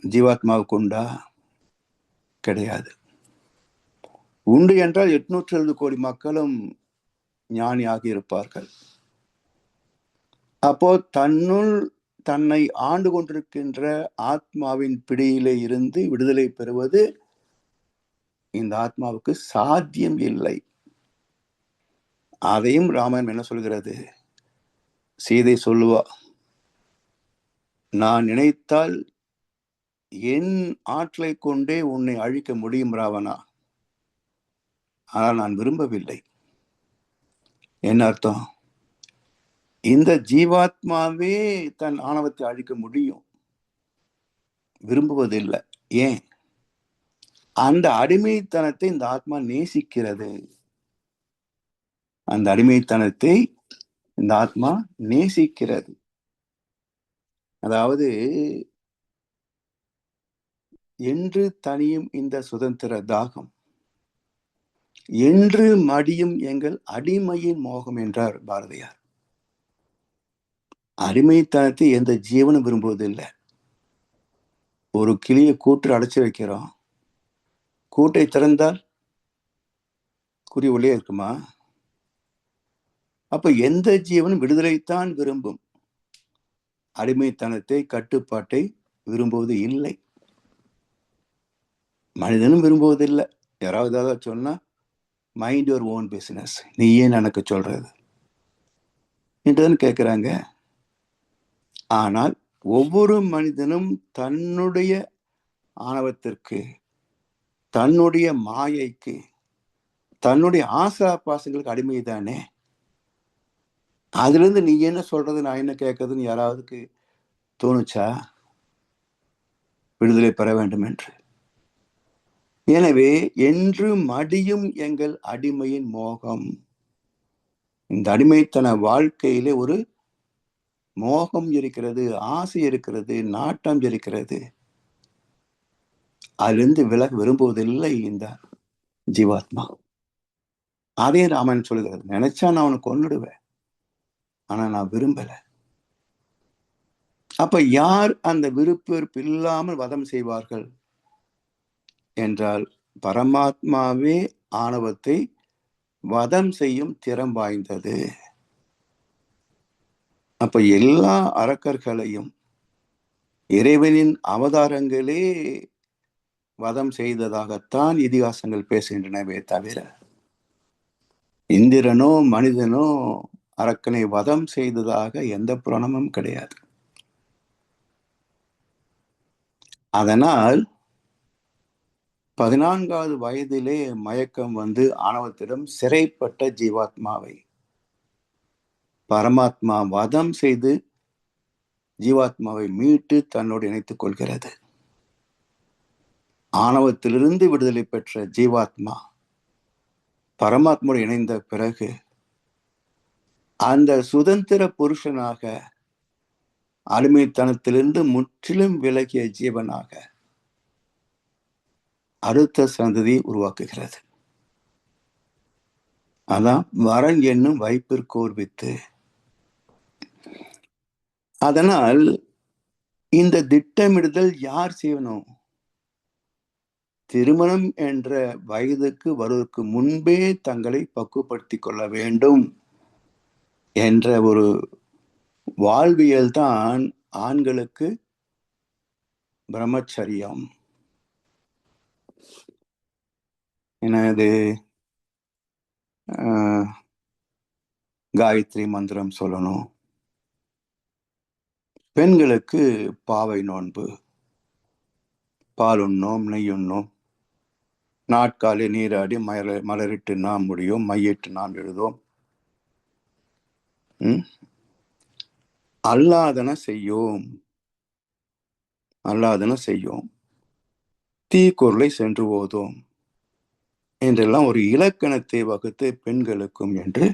ஜீவாத்மாவுக்கு உண்டா? கிடையாது. உண்டு என்றால் 870 கோடி மக்களும் ஞானியாகி இருப்பார்கள். அப்போ தன்னுள் தன்னை ஆண்டு கொண்டிருக்கின்ற ஆத்மாவின் பிடியிலே இருந்து விடுதலை பெறுவது இந்த ஆத்மாவுக்கு சாத்தியம் இல்லை. அதையும் ராமாயணம் என்ன சொல்கிறது? சீதை சொல்லுவா, நான் நினைத்தால் என் ஆற்றலை கொண்டே உன்னை அழிக்க முடியும் ராவணா, ஆனால் நான் விரும்பவில்லை. என்ன அர்த்தம்? இந்த ஜீவாத்மாவே தன் ஆணவத்தை அழிக்க முடியும், விரும்புவதில்லை. ஏன்? அந்த அடிமைத்தனத்தை இந்த ஆத்மா நேசிக்கிறது. அந்த அடிமைத்தனத்தை இந்த ஆத்மா நேசிக்கிறது. அதாவது என்று தனியும் இந்த சுதந்திர தாகம், என்று மடியும் எங்கள் அடிமையின் மோகம் என்றார் பாரதியார். அடிமைத்தனத்தை எந்த ஜீவனும் விரும்புவதில்லை. ஒரு கிளியை கூட்டில் அடைச்சு வைக்கிறோம், கூட்டை திறந்தால் குறி உள்ளே இருக்குமா? அப்ப எந்த ஜீவனும் விடுதலைத்தான் விரும்பும், அடிமைத்தனத்தை கட்டுப்பாட்டை விரும்புவது இல்லை. மனிதனும் விரும்புவதில்லை. யாராவது சொன்னா மைண்ட் யுவர் ஓன் பிசினஸ், நீ ஏன் எனக்கு சொல்றது என்றுதான் கேட்கிறாங்க. ஆனால் ஒவ்வொரு மனிதனும் தன்னுடைய ஆணவத்திற்கு, தன்னுடைய மாயைக்கு, தன்னுடைய ஆசா பாசங்களுக்கு அடிமை தானே. அதுல இருந்து நீ என்ன சொல்றது, நான் என்ன கேட்கறதுன்னு யாராவதுக்கு தோணுச்சா விடுதலை பெற வேண்டும் என்று? எனவே என்று மடியும் எங்கள் அடிமையின் மோகம். இந்த அடிமைத்தன வாழ்க்கையிலே ஒரு மோகம் இருக்கிறது, ஆசை இருக்கிறது, நாட்டம் இருக்கிறது. அதிலிருந்து விலக விரும்புவதில்லை இந்த ஜீவாத்மா. அதே ராமன் சொல்லுகிறது, நினைச்சா நான் அவனை கொன்னுடுவேன், ஆனா நான் விரும்பல. அப்ப யார் அந்த விருப்ப இல்லாமல் வதம் செய்வார்கள் என்றால் பரமாத்மாவே ஆணவத்தை வதம் செய்யும் திறம் வாய்ந்தது. அப்ப எல்லா அரக்கர்களையும் இறைவனின் அவதாரங்களே வதம் செய்ததாகத்தான் இதிகாசங்கள் பேசுகின்றனவே தவிர இந்திரனோ மனிதனோ அரக்கனை வதம் செய்ததாக எந்த புராணமும் கிடையாது. அதனால் 14வது வயதிலே மயக்கம் வந்து ஆணவத்திடம் சிறைப்பட்ட ஜீவாத்மாவை பரமாத்மா வதம் செய்து ஜீவாத்மாவை மீட்டு தன்னோடு இணைத்துக் கொள்கிறது. ஆணவத்திலிருந்து விடுதலை பெற்ற ஜீவாத்மா பரமாத்மாவோடு இணைந்த பிறகு அந்த சுதந்திர புருஷனாக, அடிமைத்தனத்திலிருந்து முற்றிலும் விலகிய ஜீவனாக அடுத்த சந்ததியை உருவாக்குகிறது. அதான் வரன் என்னும் வைப்பிற்கோர் வித்து. அதனால் இந்த திட்டமிடுதல் யார் செய்யணும்? திருமணம் என்ற வயதுக்கு வருவதற்கு முன்பே தங்களை பக்குவப்படுத்திக் கொள்ள வேண்டும் என்ற ஒரு வாழ்வியல் தான் ஆண்களுக்கு பிரம்மச்சரியம். என்னது காயத்ரி மந்திரம் சொல்லணும். பெண்களுக்கு பாவை நோன்பு, பால் உண்ணோம், நெய் உண்ணோம், நாட்காலி நீராடி மலரிட்டு நாம் முடியும், மையிட்டு நாம் எழுதோம், அல்லாதன செய்யோம், தீக்குறளை சென்று ஓதோம் என்றெல்லாம் ஒரு இலக்கணத்தை வகுத்து பெண்களுக்கும் என்று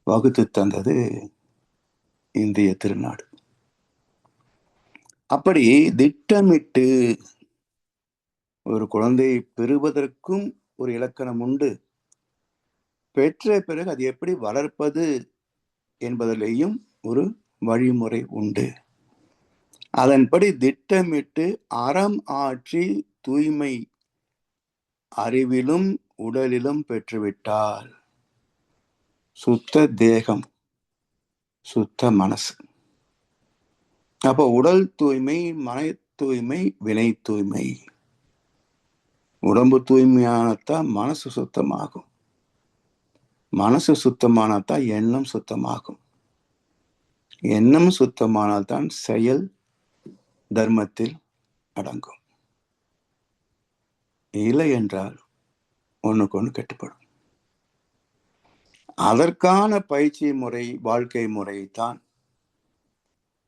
வகுத்து தந்தது இந்திய திருநாடு. அப்படி திட்டமிட்டு ஒரு குழந்தை பெறுவதற்கும் ஒரு இலக்கணம் உண்டு. பெற்ற பிறகு அது எப்படி வளர்ப்பது என்பதிலேயும் ஒரு வழிமுறை உண்டு. அதன்படி திட்டமிட்டு அறம் ஆற்றி தூய்மை அறிவிலும் உடலிலும் பெற்றுவிட்டால் சுத்த தேகம், சுத்த மனசு. அப்போ உடல் தூய்மை, மன தூய்மை, வினை தூய்மை. உடம்பு தூய்மையானத்தான் மனசு சுத்தமாகும். மனசு சுத்தமானத்தான் எண்ணம் சுத்தமாகும். எண்ணம் சுத்தமானதான் செயல் தர்மத்தில் அடங்கும். இல்லை என்றால் ஒண்ணுக்கு ஒண்ணு கெட்டுப்படும். அதற்கான பயிற்சி முறை, வாழ்க்கை முறை தான்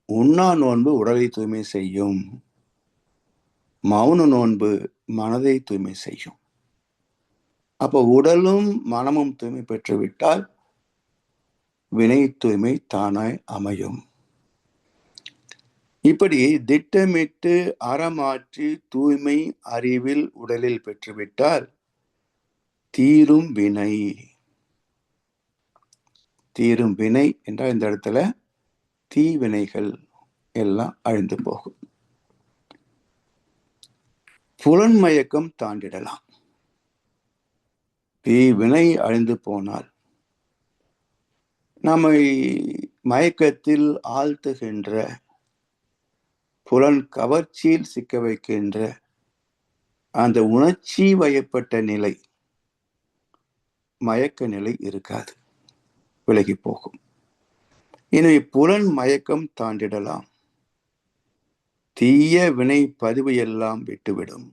உண்ணா நோன்பு உடலை தூய்மை செய்யும், மௌன நோன்பு மனதை தூய்மை செய்யும். அப்போ உடலும் மனமும் தூய்மை பெற்றுவிட்டால் வினை தூய்மை தானாய் அமையும். இப்படி திட்டமிட்டு அறமாற்றி தூய்மை அறிவில் உடலில் பெற்றுவிட்டால் தீரும் வினை. தீரும் வினை என்றால் இந்த இடத்துல தீவினைகள் எல்லாம் அழிந்து போகும். புலன்மயக்கம் தாண்டிடலாம். தீவினை அழிந்து போனால் நம்மை மயக்கத்தில் ஆழ்த்துகின்ற, புலன் கவர்ச்சியில் சிக்க வைக்கின்ற அந்த உணர்ச்சி வயப்பட்ட நிலை, மயக்க நிலை இருக்காது, விலகி போகும். எனவே புலன் மயக்கம் தாண்டிடலாம். தீய வினை பதிவு எல்லாம் விட்டுவிடும்.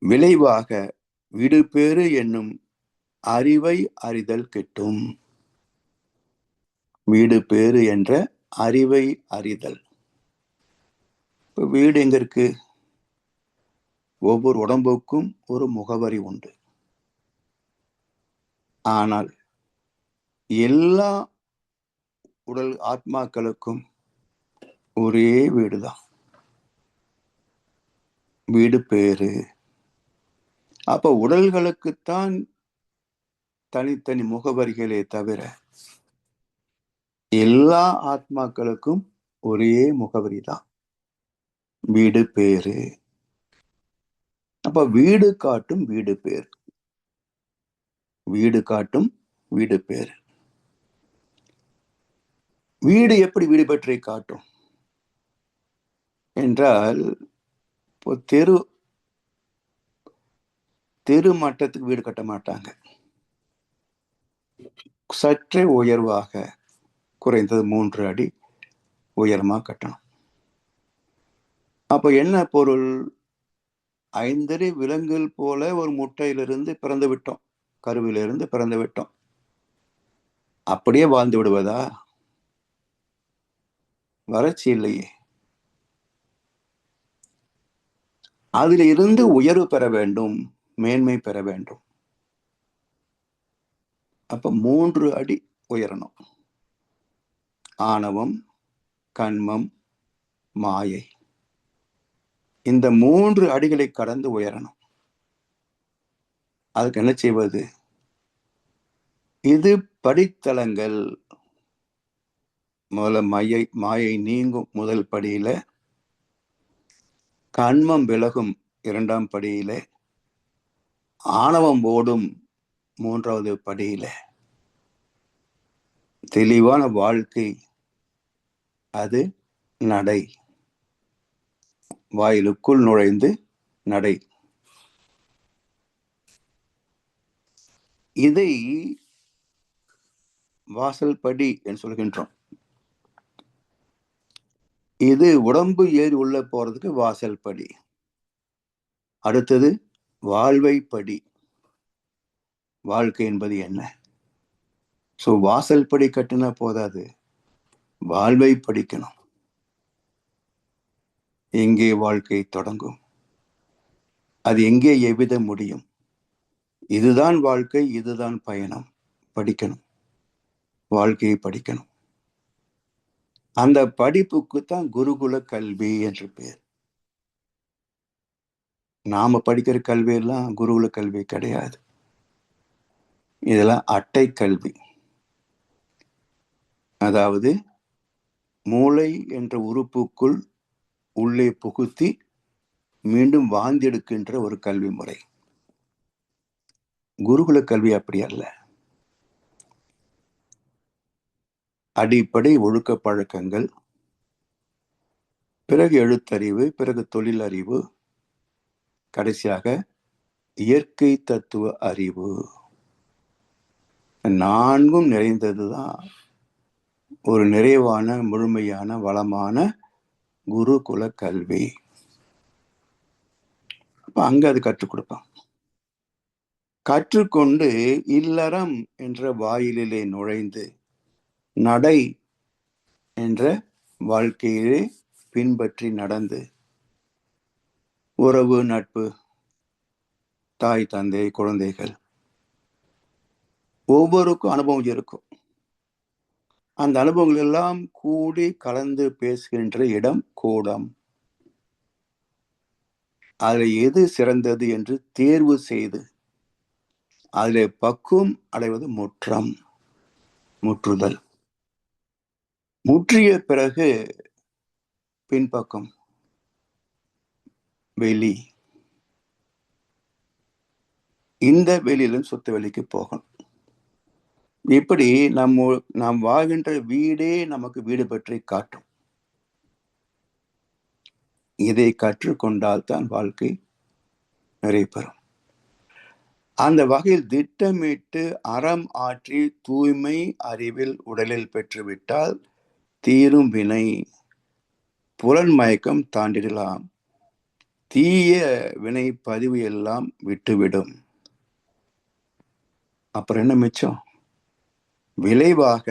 விளைவாக விடுபேறு என்னும் அறிவை அறிதல் கிட்டும். வீடு பேறு என்ற அறிவை அறிதல். இப்ப வீடு எங்க இருக்கு? ஒவ்வொரு உடம்புக்கும் ஒரு முகவரி உண்டு. ஆனால் எல்லா உடல் ஆத்மாக்களுக்கும் ஒரே வீடுதான், வீடு பேரு. அப்ப உடல்களுக்குத்தான் தனித்தனி முகவரிகளே தவிர எல்லா ஆத்மாக்களுக்கும் ஒரே முகவரி தான், வீடு பேரு. அப்ப வீடு காட்டும் வீடு பேர், வீடு காட்டும் வீடு பேர். வீடு எப்படி வீடு பற்றி காட்டும் என்றால், இப்போ தெரு மட்டத்துக்கு வீடு கட்ட மாட்டாங்க. சற்றே உயர்வாக, குறைந்தது 3 அடி உயரமா கட்டணும். அப்ப என்ன பொருள்? 5 அடி விலங்குகள் போல ஒரு முட்டையிலிருந்து பிறந்து விட்டோம், கருவிலிருந்து பிறந்து விட்டோம். அப்படியே வாழ்ந்து விடுவதா? வறட்சி இல்லையே. அதில் இருந்து உயர்வு பெற வேண்டும், மேன்மை பெற வேண்டும். அப்ப 3 அடி உயரணும். ஆணவம், கண்மம், மாயை, இந்த 3 அடிகளை கடந்து உயரணும். அதுக்கு என்ன செய்வது? இது படித்தளங்கள். முதல்ல மாயை நீங்கும் முதல் படியில கண்மம் விலகும் 2ஆம் படியிலே, ஆணவம் ஓடும் 3வது படியிலே. தெளிவான வாழ்க்கை அது நடை. வாயிலுக்குள் நுழைந்து நடை. இதை வாசல் படி என்று சொல்கின்றோம். இது உடம்பு ஏறி உள்ள போறதுக்கு வாசல் படி. அடுத்தது வாழ்வை படி. வாழ்க்கை என்பது என்ன? சோ வாசல் படி கட்டினா போதாது, வாழ்வை படிக்கணும். எங்கே வாழ்க்கை தொடங்கும், அது எங்கே எவ்வித முடியும், இதுதான் வாழ்க்கை, இதுதான் பயணம். படிக்கணும், வாழ்க்கையை படிக்கணும். அந்த படிப்புக்கு தான் குருகுல கல்வி என்று பேர். நாம படிக்கிற கல்வி எல்லாம் குருகுல கல்வி கிடையாது. இதெல்லாம் அட்டை கல்வி. அதாவது மூளை என்ற உறுப்புக்குள் உள்ளே புகுத்தி மீண்டும் வாந்தெடுக்கின்ற ஒரு கல்வி முறை. குருகுல கல்வி அப்படி அல்ல. அடிப்படை ஒழுக்க பழக்கங்கள், பிறகு எழுத்தறிவு, பிறகு தொழில் அறிவு, கடைசியாக இயற்கை தத்துவ அறிவு. 4ம் நிறைந்ததுதான் ஒரு நிறைவான, முழுமையான, வளமான குருகுல கல்வி. அப்ப அங்க அது கற்றுக் கொடுப்பான். கற்றுக்கொண்டு இல்லறம் என்ற வாயிலிலே நுழைந்து நடை என்ற வாழ்க்கையிலே பின்பற்றி நடந்து உறவு, நட்பு, தாய், தந்தை, குழந்தைகள் ஒவ்வொருக்கும் அனுபவம் இருக்கும். அந்த அனுபவங்கள் எல்லாம் கூடி கலந்து பேசுகின்ற இடம் கூடம். அதில் எது சிறந்தது என்று தேர்வு செய்து அதில் பக்குவம் அடைவது முற்றம், முற்றுதல். முற்றிய பிறகு பின்பக்கம் வெளி. இந்த வெளியிலும் சொத்து வெளிக்கு போகணும். இப்படி நாம் வாழ்கின்ற வீடே நமக்கு வீடு பற்றி காட்டும். இதை கற்றுக்கொண்டால் தான் வாழ்க்கை நிறைவு பெறும். அந்த வகையில் திட்டமிட்டு அறம் ஆற்றி தூய்மை அறிவில் உடலில் பெற்றுவிட்டால் தீரும் வினை, புலன் மயக்கம் தாண்டிடலாம், தீய வினை பதிவு எல்லாம் விட்டுவிடும். அப்புறம் என்ன மிச்சம்? விளைவாக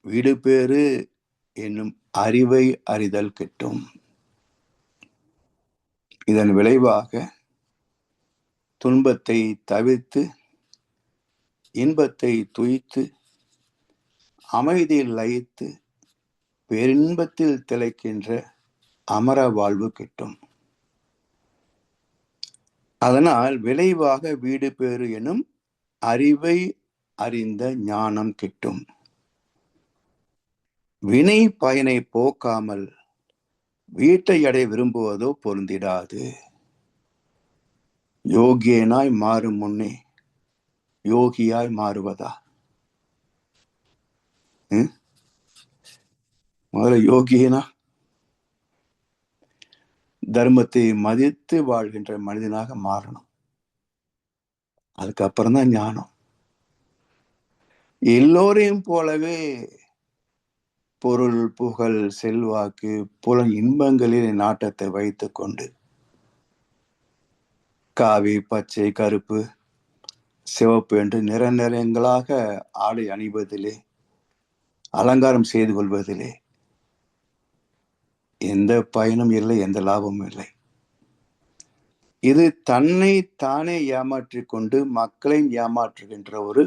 வீடு பேறு என்னும் அறிவை அறிதல் கிட்டும். இதன் விளைவாக துன்பத்தை தவிர்த்து இன்பத்தை துய்த்து அமைதியில் லயித்து பேரின்பத்தில் திளைக்கின்ற அமர வாழ்வு கிட்டும். அதனால் விளைவாக வீடு பேறு எனும் அறிவை அறிந்த ஞானம் கிட்டும். வினை பயனை போக்காமல் வீட்டை அடைய விரும்புவதோ பொருந்திடாது. யோகியனாய் மாறும் முன்னே யோகியாய் மாறுவதா? முதல்ல யோகியனா தர்மத்தை மதித்து வாழ்கின்ற மனிதனாக மாறணும். அதுக்கப்புறம் தான் ஞானம். எல்லோரையும் போலவே பொருள், புகழ், செல்வாக்கு, புலன் இன்பங்களில் நாட்டத்தை வைத்துக் கொண்டு காவி, பச்சை, கருப்பு, சிவப்பு என்று நிறங்களாக ஆடை அணிவதிலே, அலங்காரம் செய்து கொள்வதிலே எந்த பயனும் இல்லை, எந்த லாபமும் இல்லை. இது தன்னை தானே ஏமாற்றிக் கொண்டு மக்களை ஏமாற்றுகின்ற ஒரு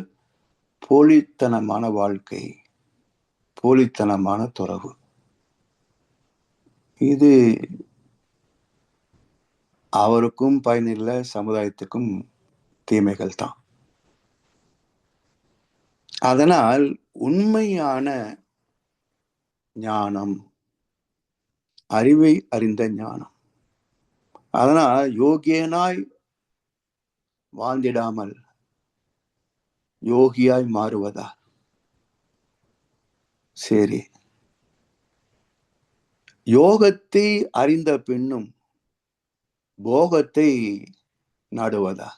போலித்தனமான வாழ்க்கை, போலித்தனமான துறவு. இது அவருக்கும் பயனில்லை, சமுதாயத்துக்கும் தீமைகள் தான். அதனால் உண்மையான ஞானம், அறிவை அறிந்த ஞானம், அதனால் யோகியனாய் வாழ்ந்திடாமல் யோகியாய் மாறுவதா? சரி, யோகத்தை அறிந்த பின்னும் போகத்தை நாடுவதா?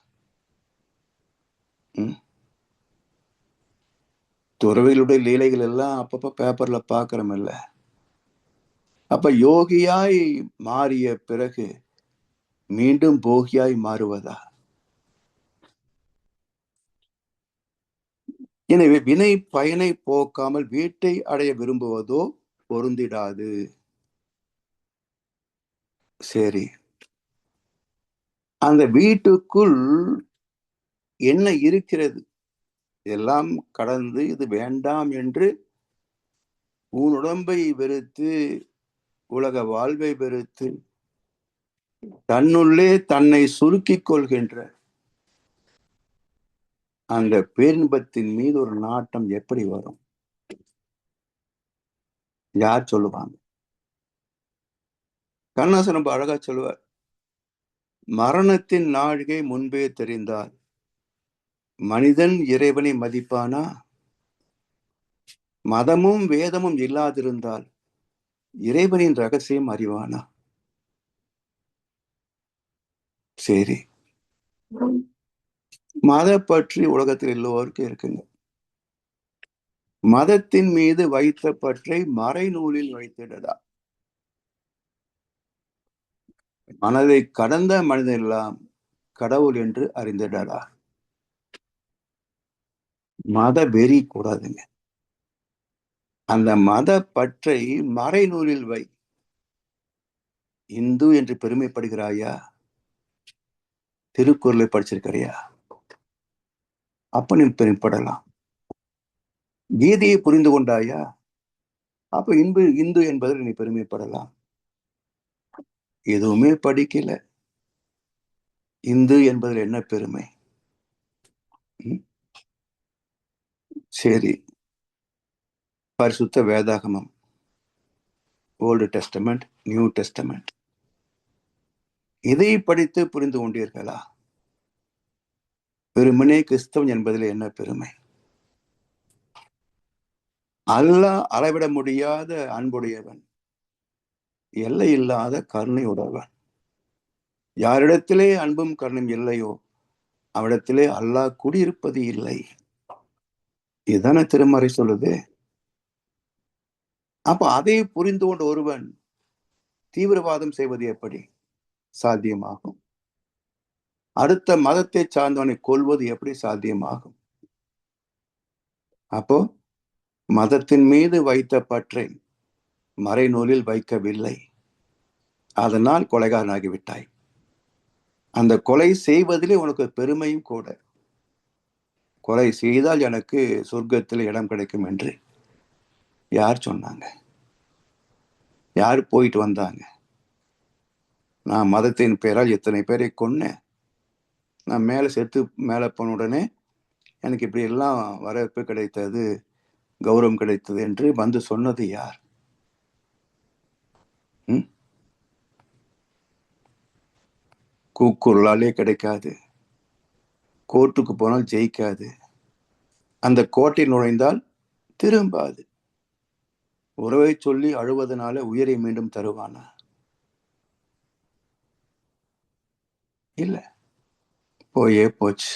துறவிகளுடைய லீலைகள் எல்லாம் அப்பப்ப பேப்பர்ல பாக்குறோம் இல்ல? அப்ப யோகியாய் மாறிய பிறகு மீண்டும் போகியாய் மாறுவதா? எனவே வினை பயனை போக்காமல் வீட்டை அடைய விரும்புவதோ பொருந்திடாது. சரி, அந்த வீட்டுக்குள் என்ன இருக்கிறது எல்லாம் கடந்து இது வேண்டாம் என்று உன் உடம்பை வெறுத்து உலக வாழ்வை வெறுத்து தன்னுள்ளே தன்னை சுருக்கிக் கொள்கின்ற அந்த பேரின்பத்தின் மீது ஒரு நாட்டம் எப்படி வரும்? யார் சொல்லுவாங்க? கண்ணாசன் ரொம்ப அழகா சொல்லுவார், மரணத்தின் நாழிகை முன்பே தெரிந்தால் மனிதன் இறைவனை மதிப்பானா? மதமும் வேதமும் இல்லாதிருந்தால் இறைவனின் ரகசியம் அறிவானா? சரி, மத பற்றி உலகத்தில் எல்லோருக்கும் இருக்குங்க. மதத்தின் மீது வைத்த பற்றை மறைநூலில் வைத்திடடா. மனதை கடந்த மனிதெல்லாம் கடவுள் என்று அறிந்திடடா. மத வெறி கூடாதுங்க. அந்த மத பற்றை மறைநூலில் வை. இந்து என்று பெருமைப்படுகிறாயா? திருக்குறளை படிச்சிருக்கிறியா? அப்ப நீ பெருமைப்படலாம். கீதையை புரிந்து கொண்டாயா? அப்ப இந்து என்பதில் நீ பெருமைப்படலாம். எதுவுமே படிக்கல, இந்து என்பதில் என்ன பெருமை? சரி, பரிசுத்த வேதாகமம், ஓல்டு டெஸ்டமெண்ட், நியூ டெஸ்டமெண்ட், இதை படித்து புரிந்து கொண்டீர்களா? வெறுமனே கிறிஸ்தவன் என்பதில் என்ன பெருமை? அல்லாஹ் அளவிட முடியாத அன்புடையவன், எல்லை இல்லாத கருணை உடையவன். யாரிடத்திலே அன்பும் கருணையும் இல்லையோ அவரிடத்திலே அல்லாஹ் குடியிருப்பது இல்லை. இதுதானே திருமறை சொல்லுது. அப்ப அதை புரிந்து கொண்ட ஒருவன் தீவிரவாதம் செய்வது எப்படி சாத்தியமாகும்? அடுத்த மதத்தை சார்ந்தவனை கொல்வது எப்படி சாத்தியமாகும்? அப்போ மதத்தின் மீது வைத்த பற்றை மறைநூலில் வைக்கவில்லை, அதனால் கொலைகாரனாகிவிட்டாய். அந்த கொலை செய்வதிலே உனக்கு பெருமையும் கூட. கொலை செய்தால் எனக்கு சொர்க்கத்தில் இடம் கிடைக்கும் என்று யார் சொன்னாங்க? யார் போயிட்டு வந்தாங்க? நான் மதத்தின் பெயரால் எத்தனை பேரை கொன்னேன், நான் மேல செத்து மேல போன உடனே எனக்கு இப்படி எல்லாம் வரவேற்பு கிடைத்தது, கௌரவம் கிடைத்தது என்று வந்து சொன்னது யார்? கூக்குரலாலே கிடைக்காது, கோர்ட்டுக்கு போனால் ஜெயிக்காது, அந்த கோட்டை நுழைந்தால் திரும்பாது. உறவை சொல்லி அழுவதனால உயிரை மீண்டும் தருவானா? இல்ல, போயே போச்சு.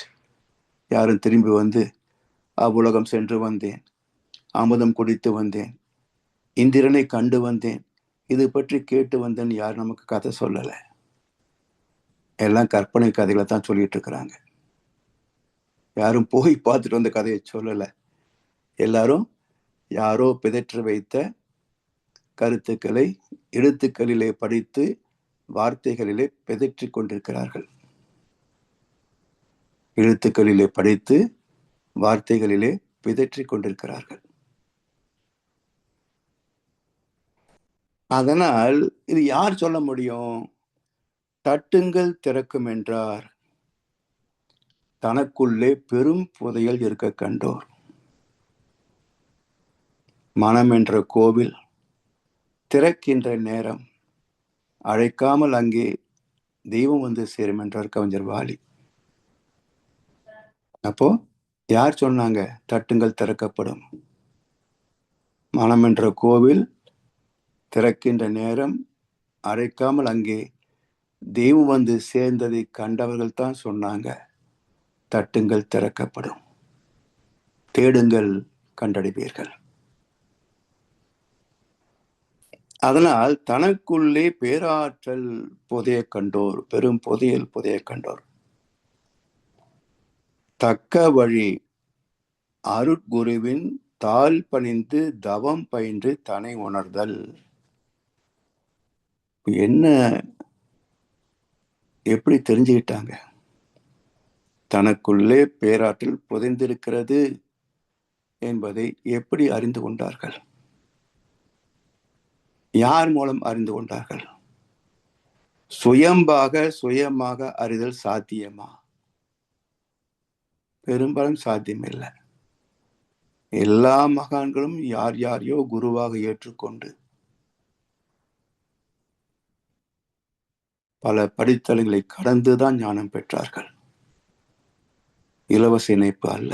யாரும் திரும்பி வந்து அவ்வுலகம் சென்று வந்தேன், அமுதம் குடித்து வந்தேன், இந்திரனை கண்டு வந்தேன், இது பற்றி கேட்டு வந்தேன் யார் நமக்கு கதை சொல்லல. எல்லாம் கற்பனை கதைகளை தான் சொல்லிட்டு இருக்கிறாங்க. யாரும் போய் பார்த்துட்டு வந்த கதையை சொல்லல. எல்லாரும் யாரோ பிதற்றி வைத்த கருத்துக்களை எழுத்துக்களிலே படித்து வார்த்தைகளிலே பிதற்றி கொண்டிருக்கிறார்கள். எழுத்துக்களிலே படித்து வார்த்தைகளிலே பிதற்றி கொண்டிருக்கிறார்கள். அதனால் இது யார் சொல்ல முடியும்? தட்டுங்கள் திறக்கும் என்றார், தனக்குள்ளே பெரும் புதையல் இருக்க கண்டோர். மனம் என்ற கோவில் திறக்கின்ற நேரம் அழைக்காமல் அங்கே தெய்வம் வந்து சேரும் என்றார் கவிஞர் வாலி. அப்போ யார் சொன்னாங்க தட்டுங்கள் திறக்கப்படும்? மனம் என்ற கோவில் திறக்கின்ற நேரம் அழைக்காமல் அங்கே தெய்வம் வந்து சேர்ந்ததை கண்டவர்கள் தான் சொன்னாங்க தட்டுங்கள் திறக்கப்படும், தேடுங்கள் கண்டடைவீர்கள். அதனால் தனக்குள்ளே பேராற்றல் புதைய கண்டோர், பெரும் புதையல் புதைய கண்டோர் தக்க வழி அருட்குருவின் தாழ் பணிந்து தவம் பயின்று தனை உணர்தல். என்ன எப்படி தெரிஞ்சுக்கிட்டாங்க? தனக்குள்ளே பேராற்றல் புதைந்திருக்கிறது என்பதை எப்படி அறிந்து கொண்டார்கள்? யார் மூலம் அறிந்து கொண்டார்கள்? சுயமாக அறிதல் சாத்தியமா? பெரும்பாலும் சாத்தியமில்லை. எல்லா மகான்களும் யார் யாரையோ குருவாக ஏற்றுக்கொண்டு பல படித்தளங்களை கடந்துதான் ஞானம் பெற்றார்கள். இலவச இணைப்பு அல்ல,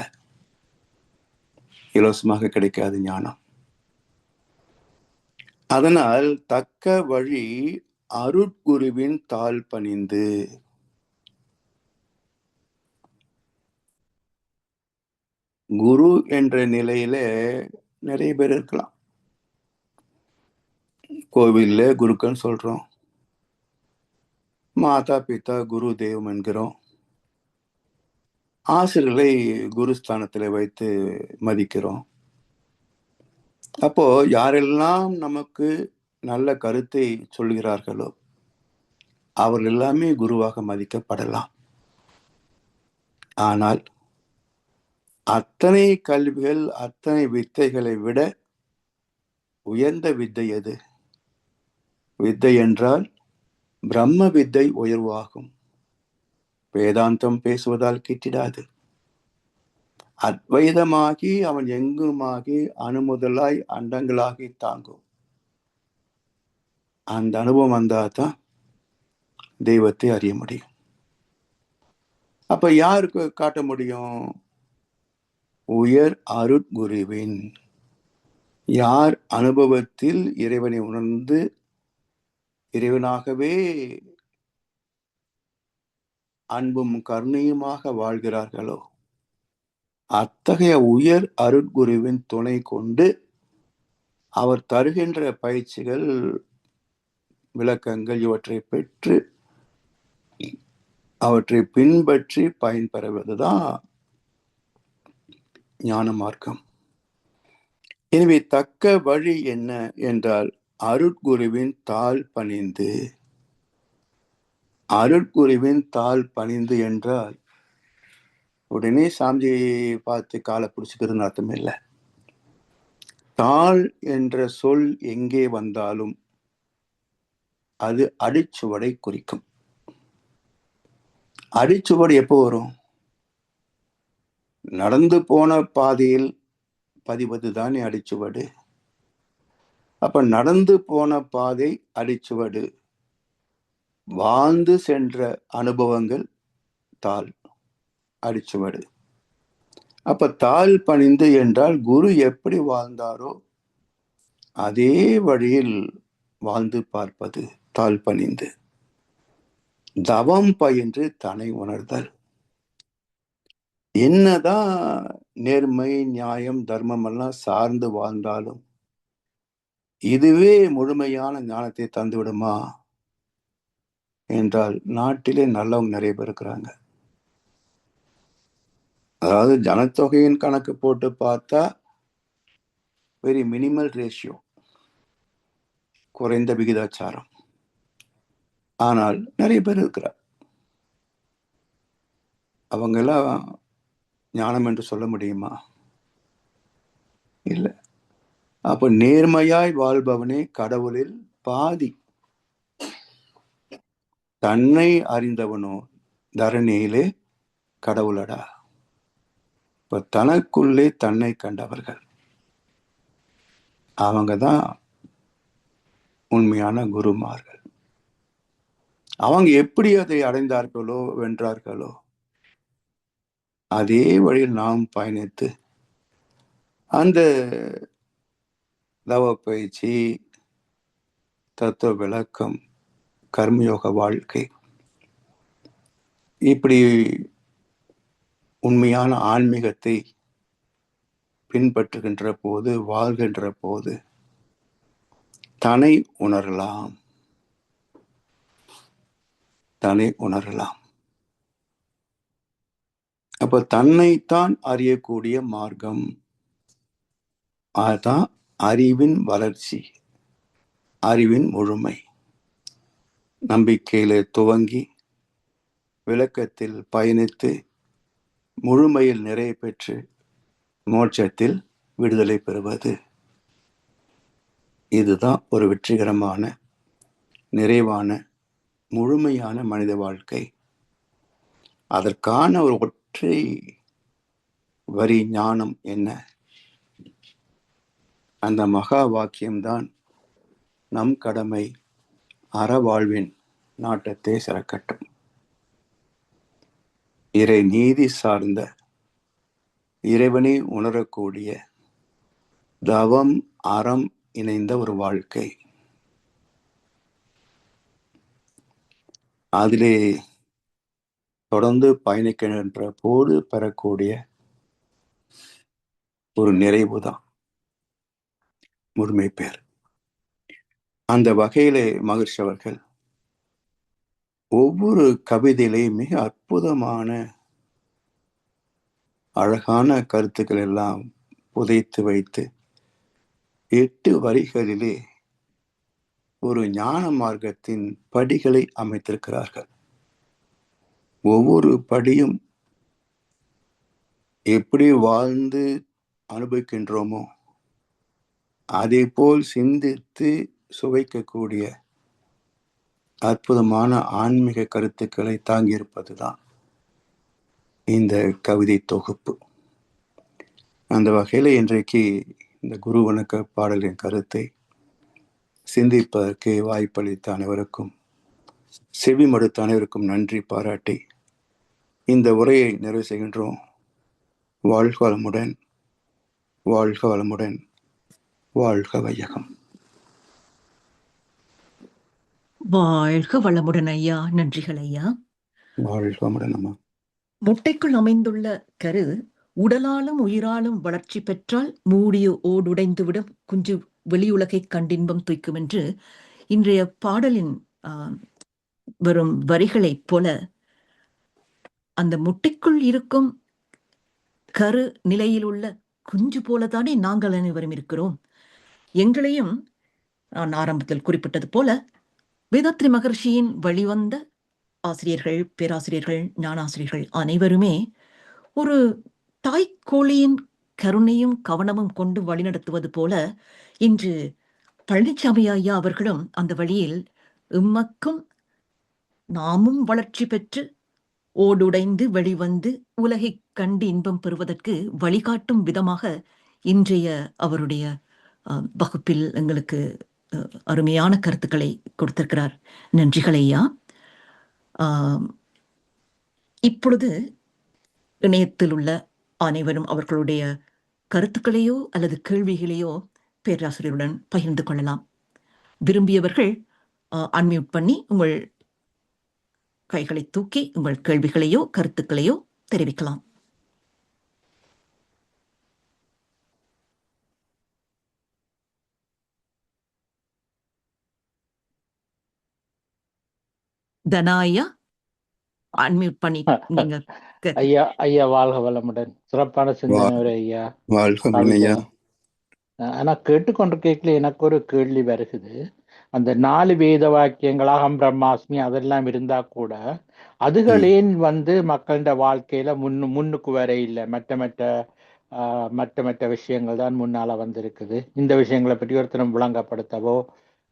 இலவசமாக கிடைக்காது ஞானம். அதனால் தக்க வழி அருட்குருவின் தாழ் பணிந்து, குரு என்ற நிலையில நிறைய பேர் இருக்கலாம். கோவில்ல குருக்கள் சொல்றோம், மாதா பிதா குரு தெய்வம் என்கிறோம், ஆசிரியர்களை குருஸ்தானத்தில் வைத்து மதிக்கிறோம். அப்போ யாரெல்லாம் நமக்கு நல்ல கருத்தை சொல்கிறார்களோ அவர்கள் எல்லாமே குருவாக மதிக்கப்படலாம். ஆனால் அத்தனை கல்விகள், அத்தனை வித்தைகளை விட உயர்ந்த வித்தை எது? வித்தை என்றால் பிரம்ம வித்தை உயர்வாகும். வேதாந்தம் பேசுவதால் கிட்டிடாது. அத்வைதமாகி அவன் எங்குமாகி அணுமுதலாய் அண்டங்களாகி தாங்கும். அந்த அனுபவம் வந்தாதான் தெய்வத்தை அறிய முடியும். அப்ப யாருக்கு காட்ட முடியும்? உயர் அருட்குருவின். யார் அனுபவத்தில் இறைவனை உணர்ந்து இறைவனாகவே அன்பும் கருணையுமாக வாழ்கிறார்களோ அத்தகைய உயர் அருட்குருவின் துணை கொண்டு அவர் தருகின்ற பயிற்சிகள், விளக்கங்கள் இவற்றை பெற்று அவற்றை பின்பற்றி பயன்பெறுவதுதான் ஞான மார்க்கம். எனவே தக்க வழி என்ன என்றால் அருட்குருவின் தாழ் பணிந்து. அருட்குருவின் தாழ் பணிந்து என்றால் உடனே சாமியை பார்த்து காலை பிடிச்சுக்கிறதுன்னு அர்த்தம் இல்லை. தாழ் என்ற சொல் எங்கே வந்தாலும் அது அடிச்சுவடை குறிக்கும். அடிச்சுவடு எப்போ வரும்? நடந்து போன பாதையில் பதிவது தானே அடிச்சுவடு. அப்ப நடந்து போன பாதை அடிச்சுவடு, வாழ்ந்து சென்ற அனுபவங்கள் தாள் அடிச்சுவடு. அப்ப தாழ் பணிந்து என்றால் குரு எப்படி வாழ்ந்தாரோ அதே வழியில் வாழ்ந்து பார்ப்பது தாழ் பணிந்து. தவம் பயின்று தன்னை உணர்தல். என்னதான் நேர்மை, நியாயம், தர்மம் எல்லாம் சார்ந்து வாழ்ந்தாலும் இதுவே முழுமையான ஞானத்தை தந்துவிடுமா என்றால் நாட்டிலே நல்லவங்க நிறைய பேர் இருக்கிறாங்க. அதாவது ஜனத்தொகையின் கணக்கு போட்டு பார்த்தா வெரி மினிமல் ரேஷியோ, குறைந்த விகிதாச்சாரம். ஆனால் நிறைய பேர் இருக்கிறார். அவங்க எல்லாம் ஞானம் என்று சொல்ல முடியுமா? இல்லை. அப்ப நேர்மையாய் வாழ்பவனே கடவுளில் பாதி. தன்னை அறிந்தவனோ தரணியிலே கடவுளடா. இப்ப தனக்குள்ளே தன்னை கண்டவர்கள் அவங்கதான் உண்மையான குருமார்கள். அவங்க எப்படி அதை அடைந்தார்களோ வென்றார்களோ அதே வழியில் நாம் பயணித்து அந்த தவ பயிற்சி, தத்துவ விளக்கம், கர்மயோக வாழ்க்கை, இப்படி உண்மையான ஆன்மீகத்தை பின்பற்றுகின்ற போது, வாழ்கின்ற போது தன்னை உணரலாம். அப்ப தன்னைத்தான் அறியக்கூடிய மார்க்கம், அதுதான் அறிவின் வளர்ச்சி, அறிவின் முழுமை. நம்பிக்கையில துவங்கி விளக்கத்தில் பயணித்து முழுமையில் நிறைவு பெற்று மோட்சத்தில் விடுதலை பெறுவது. இதுதான் ஒரு வெற்றிகரமான, நிறைவான, முழுமையான மனித வாழ்க்கை. அதற்கான ஒரு ஒற்றை வரி ஞானம் என்ன? அந்த மகா வாக்கியம்தான் நம் கடமை அறவாழ்வின் நாட்டத்தை சிறக்கட்டும். இறை நீதி சார்ந்த, இறைவனை உணரக்கூடிய, தவம் அறம் இணைந்த ஒரு வாழ்க்கை. அதிலே தொடர்ந்து பயணிக்கின்ற போது பெறக்கூடிய ஒரு நிறைவுதான் முழுமை பேர். அந்த வகையிலே மகிழ்ச்சி அவர்கள் ஒவ்வொரு கவிதையிலையும் மிக அற்புதமான அழகான கருத்துக்கள் எல்லாம் புதைத்து வைத்து 8 வரிகளிலே ஒரு ஞான மார்க்கத்தின் படிகளை அமைத்திருக்கிறார்கள். ஒவ்வொரு படியும் எப்படி வாழ்ந்து அனுபவிக்கின்றோமோ அதே போல் சிந்தித்து சுவைக்கக்கூடிய அற்புதமான ஆன்மீக கருத்துக்களை தாங்கியிருப்பதுதான் இந்த கவிதை தொகுப்பு. அந்த வகையில் இன்றைக்கு இந்த குரு வணக்க பாடலின் கருத்தை சிந்திப்பதற்கு வாய்ப்பளித்த அனைவருக்கும், செவி மடுத்த அனைவருக்கும் நன்றி பாராட்டி இந்த உரையை நிறைவு செய்கின்றோம். வாழ்க வளமுடன், வாழ்க வளமுடன், வாழ்க வையகம். வாழ்க வளமுடன் ஐயா. நன்றிகள் ஐயா. வாழ்க வளமுடன் அம்மா. முட்டைக்குள் அமைந்துள்ள கரு உடலாலும் உயிராலும் வளர்ச்சி பெற்றால் மூடிய ஓடுடைந்துவிடும் குஞ்சு வெளியுலகை கண்டின்பம் துய்க்கும் என்று இன்றைய பாடலின் வரும் வரிகளைப் போல அந்த முட்டைக்குள் இருக்கும் கரு நிலையில் உள்ள குஞ்சு போலதானே நாங்கள் அனைவரும் இருக்கிறோம். எங்களையும் நான் ஆரம்பத்தில் குறிப்பிட்டது போல வேதாத்ரி மகர்ஷியின் வழிவந்த ஆசிரியர்கள், பேராசிரியர்கள், ஞானாசிரியர்கள் அனைவருமே ஒரு தாய்க்கோழியின் கருணையும் கவனமும் கொண்டு வழிநடத்துவது போல இன்று பழனிசாமி ஐயா அவர்களும் அந்த வழியில் எம்மக்கும் நாமும் வளர்ச்சி பெற்று ஓடுடைந்து வெளிவந்து உலகை கண்டு இன்பம் பெறுவதற்கு வழிகாட்டும் விதமாக இன்றைய அவருடைய வகுப்பில் எங்களுக்கு அருமையான கருத்துக்களை கொடுத்திருக்கிறார். நன்றிகள் ஐயா. இப்பொழுது இணையத்தில் உள்ள அனைவரும் அவர்களுடைய கருத்துக்களையோ அல்லது கேள்விகளையோ பேராசிரியருடன் பகிர்ந்து கொள்ளலாம். விரும்பியவர்கள் அன்மியூட் பண்ணி உங்கள் கைகளை தூக்கி உங்கள் கேள்விகளையோ கருத்துக்களையோ தெரிவிக்கலாம். தனா ஐயா அன்மியூட் பண்ணி நீங்க. ஐயா ஐயா வாழ்க வளமுடன். சிறப்பான சிந்தனை ஐயா. ஆனா கேட்டுக்கொண்டு கேட்கல எனக்கு ஒரு கேள்வி வருகுது. அந்த 4 வேத வாக்கியங்கள் அகம் பிரம்மாஸ்மி அதெல்லாம் இருந்தா கூட அதுகளேன் மக்களோட வாழ்க்கையில முன்னுக்கு வர இல்லை. மற்ற விஷயங்கள் தான் முன்னால வந்திருக்குது. இந்த விஷயங்களை பற்றி ஒருத்தரும் விளங்கப்படுத்தவோ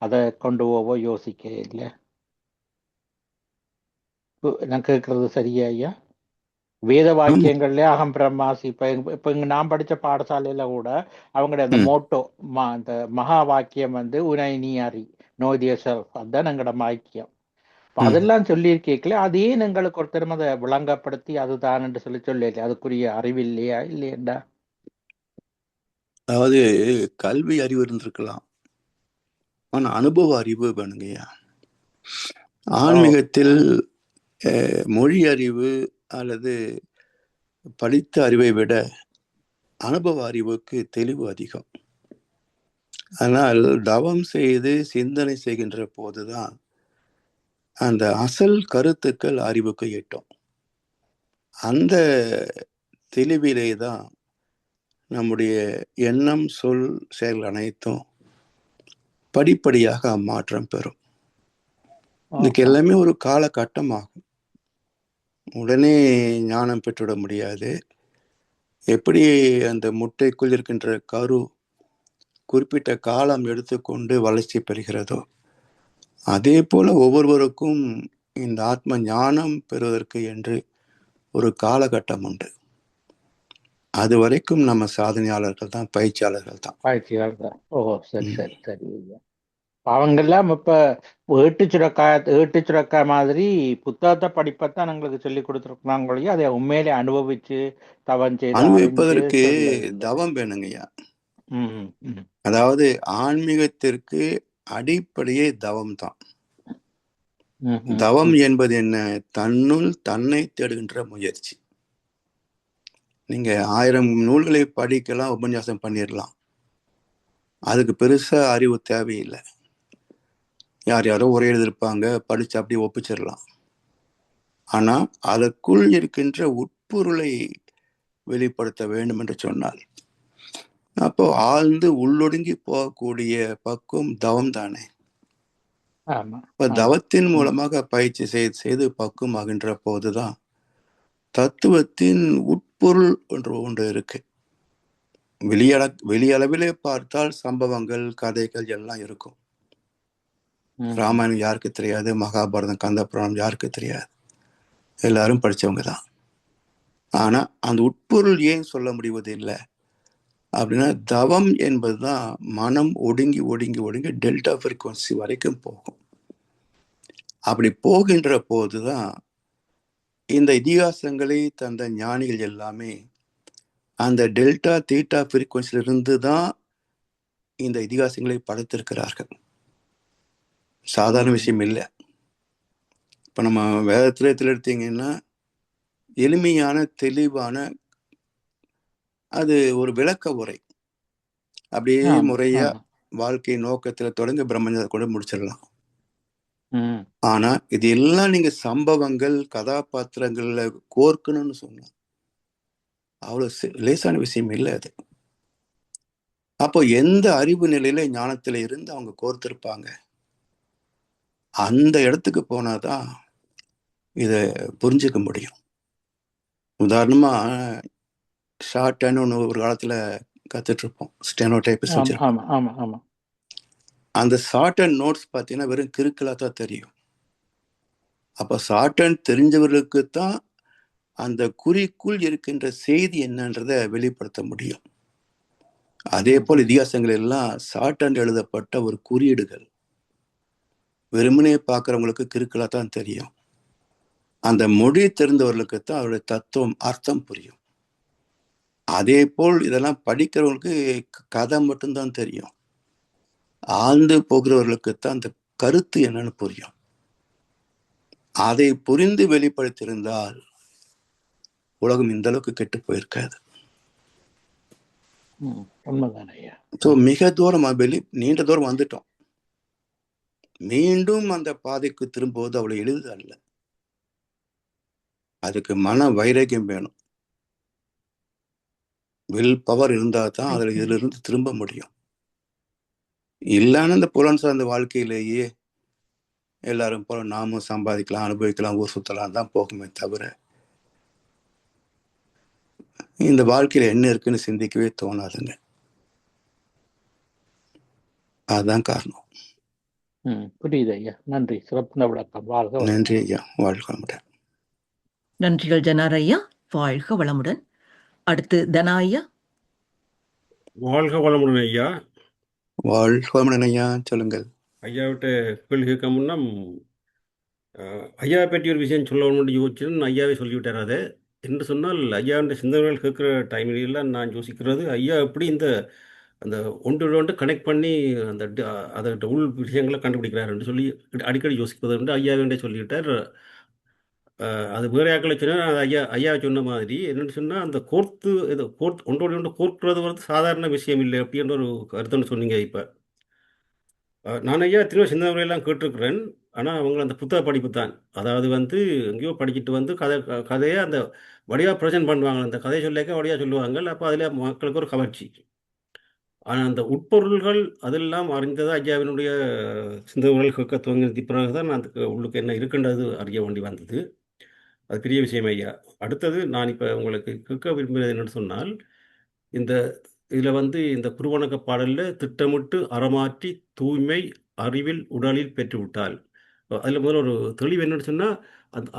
அதை கொண்டு போவோ யோசிக்க இல்லை. நான் கேட்கறது சரியா ஐயா? வேத வாக்கியங்கள்ல அகம் பிரம்மாசி இப்ப இங்க நான் படிச்ச பாடசாலையில கூட அவங்களுடைய அந்த மோட்டோ அந்த மகா வாக்கியம் உனை நீ அறி, நோ தி யோர்செல்ஃப், அதுதான் எங்களோட வாக்கியம். ம். அதெல்லாம் சொல்லியிருக்கீங்களே, அது ஏன் எங்களுக்கு ஒருத்தரும் அதை விளங்கப்படுத்தி அதுதான் என்று சொல்லி அதுக்குரிய அறிவு இல்லையா இல்லையண்டா? அதாவது கல்வி அறிவு இருந்திருக்கலாம், ஆனா அனுபவ அறிவு வேணுங்கய்யா. ஆன்மீகத்தில் மொழி அறிவு அல்லது படித்த அறிவை விட அனுபவ அறிவுக்கு தெளிவு அதிகம். ஆனால் தவம் செய்து சிந்தனை செய்கின்ற போதுதான் அந்த அசல் கருத்துக்கள் அறிவுக்கு எட்டும். அந்த தெளிவிலே தான் நம்முடைய எண்ணம், சொல், செயல் அனைத்தும் படிப்படியாக மாற்றம் பெறும். இதுக்கு எல்லாமே ஒரு காலகட்டம் ஆகும். உடனே ஞானம் பெற்றுவிட முடியாது. எப்படி அந்த முட்டைக்குள் இருக்கின்ற கரு குறிப்பிட்ட காலம் எடுத்துக்கொண்டு வளர்ச்சி பெறுகிறதோ, அதே போல ஒவ்வொருவருக்கும் இந்த ஆத்ம ஞானம் பெறுவதற்கு என்று ஒரு காலகட்டம் உண்டு. அது வரைக்கும் நம்ம சாதனையாளர்கள் தான், பயிற்சியாளர்கள் தான். பயிற்சியாளர் தான். ஓஹோ, சரி ம். சரி சரி ஐயா. அவங்கெல்லாம் இப்ப ஏட்டு சுரக்காய் மாதிரி புத்தகத்தை படிப்பத்தான் எங்களுக்கு சொல்லி கொடுத்துருக்காங்க ஒழிய அதை உண்மையிலே அனுபவிச்சு தவம் செய்து அறிஞ்சு அனுபவிப்பதற்கு சொல்லவில்லை. தவம் வேணுங்கய்யா. ம், ம், ம். அதாவது ஆன்மீகத்திற்கு அடிப்படையே தவம் தான். ம், ம், தவம் ம். என்பது என்ன? தன்னுள் தன்னை தேடுகின்ற முயற்சி. நீங்க 1000 நூல்களை படிக்கலாம், உபன்யாசம் பண்ணிடலாம். அதுக்கு பெருசா அறிவு தேவையில்லை. யார் யாரோ உரை எழுதியிருப்பாங்க, படிச்சு அப்படியே ஒப்பிச்சிடலாம். ஆனா அதற்குள் இருக்கின்ற உட்பொருளை வெளிப்படுத்த வேண்டும் என்று சொன்னால், அப்போ ஆழ்ந்து உள்ளொடுங்கி போகக்கூடிய பக்குவம் தவம் தானே. ஆமா, இப்ப ஆமா. தவத்தின் ம், மூலமாக பயிற்சி செய்து பக்குவமாகின்ற போதுதான் தத்துவத்தின் உட்பொருள் ஒன்று இருக்கு. வெளியளவிலே பார்த்தால் சம்பவங்கள், கதைகள் எல்லாம் இருக்கும். ம், ம். ராமாயணம் யாருக்கு தெரியாது, மகாபாரதம், கந்த புராணம் யாருக்கு தெரியாது, எல்லாரும் படிச்சவங்க தான். ஆனா அந்த உட்பொருள் ஏன் சொல்ல முடிவது இல்லை அப்படின்னா, தவம் என்பதுதான் மனம் ஒடுங்கி ஒடுங்கி ஒடுங்கி டெல்டா ஃப்ரீக்வன்சி வரைக்கும் போகும். அப்படி போகின்ற போதுதான் இந்த இதிகாசங்களை தந்த ஞானிகள் எல்லாமே அந்த டெல்டா தீட்டா ஃப்ரீக்வன்சியிலிருந்து தான் இந்த இதிகாசங்களை படைத்திருக்கிறார்கள். சாதாரண விஷயம் இல்லை. இப்போ நம்ம வேதத்தில் எடுத்தீங்கன்னா எளிமையான தெளிவான அது ஒரு விளக்க உரை, அப்படியே ஆமா, முறையா ஆமா. வாழ்க்கை நோக்கத்துல தொடங்கி பிரம்மஞ்சத்தை கூட முடிச்சிடலாம். ம், ஆனா இது எல்லாம் நீங்க சம்பவங்கள், கதாபாத்திரங்கள்ல கோர்க்கணும்னு சொன்னா அவ்வளவு லேசான விஷயம் இல்லை அது. அப்போ எந்த அறிவு நிலையில ஞானத்துல இருந்து அவங்க கோர்த்திருப்பாங்க, அந்த இடத்துக்கு போனாதான் இதை புரிஞ்சுக்க முடியும். உதாரணமா ஷார்ட் ஹேண்ட் ஒன்று ஒரு காலத்துல கத்துட்டு இருப்போம், ஸ்டெனோ டைப்ஸ் ஆமா, வச்சிருப்போம். ஆமா, ஆமா, ஆமா. அந்த ஷார்ட் ஹேண்ட் நோட்ஸ் பார்த்தீங்கன்னா வெறும் கிறுக்கலா தான் தெரியும். அப்ப ஷார்ட் ஹேண்ட் தெரிஞ்சவர்களுக்கு தான் அந்த குறிக்குள் இருக்கின்ற செய்தி என்னன்றதை வெளிப்படுத்த முடியும். அதே போல் இதிகாசங்கள் எல்லாம் ஷார்ட் ஹேண்ட் எழுதப்பட்ட ஒரு குறியீடுகள். வெறுமனே பார்க்குறவங்களுக்கு கிறுக்கலா தான் தெரியும். அந்த மொழி தெரிந்தவர்களுக்கு தான் அவருடைய தத்துவம், அர்த்தம் புரியும். அதே போல் இதெல்லாம் படிக்கிறவங்களுக்கு கதை மட்டும்தான் தெரியும். ஆழ்ந்து போகிறவர்களுக்கு தான் அந்த கருத்து என்னன்னு புரியும். அதை புரிந்து வெளிப்படுத்தியிருந்தால் உலகம் இந்த அளவுக்கு கெட்டு போயிருக்காது. உண்மைதான் ஐயா. ஸோ மிக தூரம் நீண்ட தூரம் வந்துட்டோம். மீண்டும் அந்த பாதைக்கு திரும்புவது அவ்வளவு எளிது அல்ல. அதுக்கு மன வைராக்கியம் வேணும். வில் பவர் இருந்தா தான் அதுல இதிலிருந்து திரும்ப முடியும். இல்லைன்னு இந்த புலன் சார்ந்த வாழ்க்கையிலேயே எல்லாரும் போல நாமும் சம்பாதிக்கலாம், அனுபவிக்கலாம், ஊர் சுத்தலாம் தான் போகுமே தவிர இந்த வாழ்க்கையில என்ன இருக்குன்னு சிந்திக்கவே தோணாதுங்க. அதுதான் காரணம். புரியுது ஐயா. நன்றி. சிறந்த விளக்கம். வாழ்க வளமுடன். நன்றி ஐயா. வாழ்க வளமுடன். நன்றிகள் ஜனார் ஐயா. வாழ்க வளமுடன். அடுத்து தனா ஐயா. வாழ்க வளமுடன் ஐயா. வாழ்க வளமுடன் ஐயா. சொல்லுங்கள் ஐயா விட்டு கேள்வி கேட்க முன்னா ஐயாவை பற்றி ஒரு விஷயம் சொல்லணும்னு யோசிச்சுன்னு ஐயாவே சொல்லிவிட்டார் அதை. என்று சொன்னால் ஐயாவுடைய சிந்தனைகள் கேட்குற டைம்லாம் நான் யோசிக்கிறது, ஐயா எப்படி இந்த அந்த ஒன்று கனெக்ட் பண்ணி அந்த அதோட உள் விஷயங்களை கண்டுபிடிக்கிறாருன்னு சொல்லி அடிக்கடி யோசிப்பது வந்து ஐயாவே சொல்லிவிட்டார். அது வேறு ஆக்களை சொன்னால் அது ஐயா சொன்ன மாதிரி என்னென்னு சொன்னால் அந்த கோர்த்து இது ஒன்றோடு ஒன்று கோர்க்கிறது வந்து சாதாரண விஷயம் இல்லை அப்படின்ற ஒரு கருத்துன்னு சொன்னீங்க. இப்போ நான் ஐயா எத்தனையோ சிந்தனைகளெல்லாம் கேட்டிருக்கிறேன். ஆனால் அவங்க அந்த புத்தக படிப்பு தான். அதாவது வந்து எங்கேயோ படிச்சுட்டு வந்து கதையை அந்த வடிவாக ப்ரெசென்ட் பண்ணுவாங்க. அந்த கதையை சொல்லிக்க வடிவாக சொல்லுவாங்க. அப்போ அதில் மக்களுக்கு ஒரு கவர்ச்சி. ஆனால் அந்த உட்பொருள்கள் அதெல்லாம் அறிந்தது ஐயாவினுடைய சிந்தனைகள் கேட்க துவங்கினது பிறகு தான் அதுக்கு உள்ளுக்கு என்ன இருக்குன்றது அறிய வேண்டி வந்தது. அது பெரிய விஷயம் ஐயா. அடுத்தது நான் இப்போ உங்களுக்கு கேட்க விரும்புகிறது என்னென்னு சொன்னால், இந்த இதில் வந்து இந்த குருவணக்க பாடலில் திட்டமிட்டு அறமாற்றி தூய்மை அறிவில் உடலில் பெற்றுவிட்டால், அதில் முதல்ல ஒரு தெளிவு என்னன்னு சொன்னால், அந்த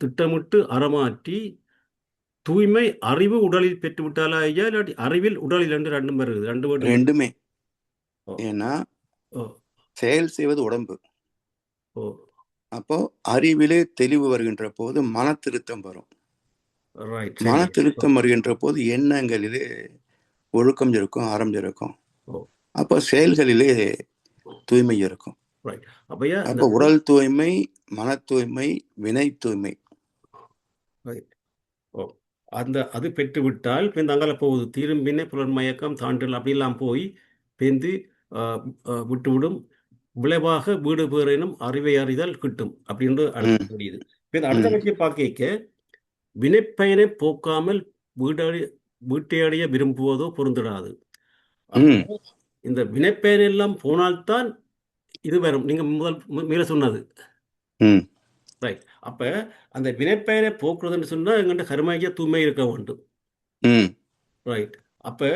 திட்டமிட்டு அறமாற்றி தூய்மை அறிவு உடலில் பெற்றுவிட்டாலா ஐயா, இல்லாட்டி அறிவில் உடலில் ரெண்டும் வருது, ரெண்டுமே. ஓ ஏன்னா ஓ செயல் செய்வது உடம்பு. ஓ அப்போ அறிவிலே தெளிவு வருகின்ற போது மன திருத்தம் வரும். ரைட். மன திருத்தம் வருகின்ற போது எண்ணங்களிலே ஒழுக்கம் இருக்கும், அறம் இருக்கும். அப்போ செயல்களிலே தூய்மை இருக்கும். அப்போ உடல் தூய்மை, மன தூய்மை, வினை தூய்மை. அது பெற்றுவிட்டால் பின் அங்கால போகுது திரும்பினே புலன்மயக்கம் தாண்டல் அப்படிலாம் போய் பேந்து விட்டுவிடும். விளைவாக வீடு பேரினும் அறிவை அறிதல் கிட்டும் அப்படின்னு அடுத்து முடியுது. அடுத்த பட்ச பார்க்க வினைப்பயனை போக்காமல் வீட்டையடைய விரும்புவதோ பொருந்திடாது. இந்த வினைப்பயன் எல்லாம் போனால்தான் இது வரும். நீங்க மேல சொன்னது ரைட். அப்ப அந்த வினைப்பயனை போக்குறதுன்னு சொன்னா எங்கிட்ட கர்மய தூய்மை இருக்க வேண்டும். ரைட். அப்ப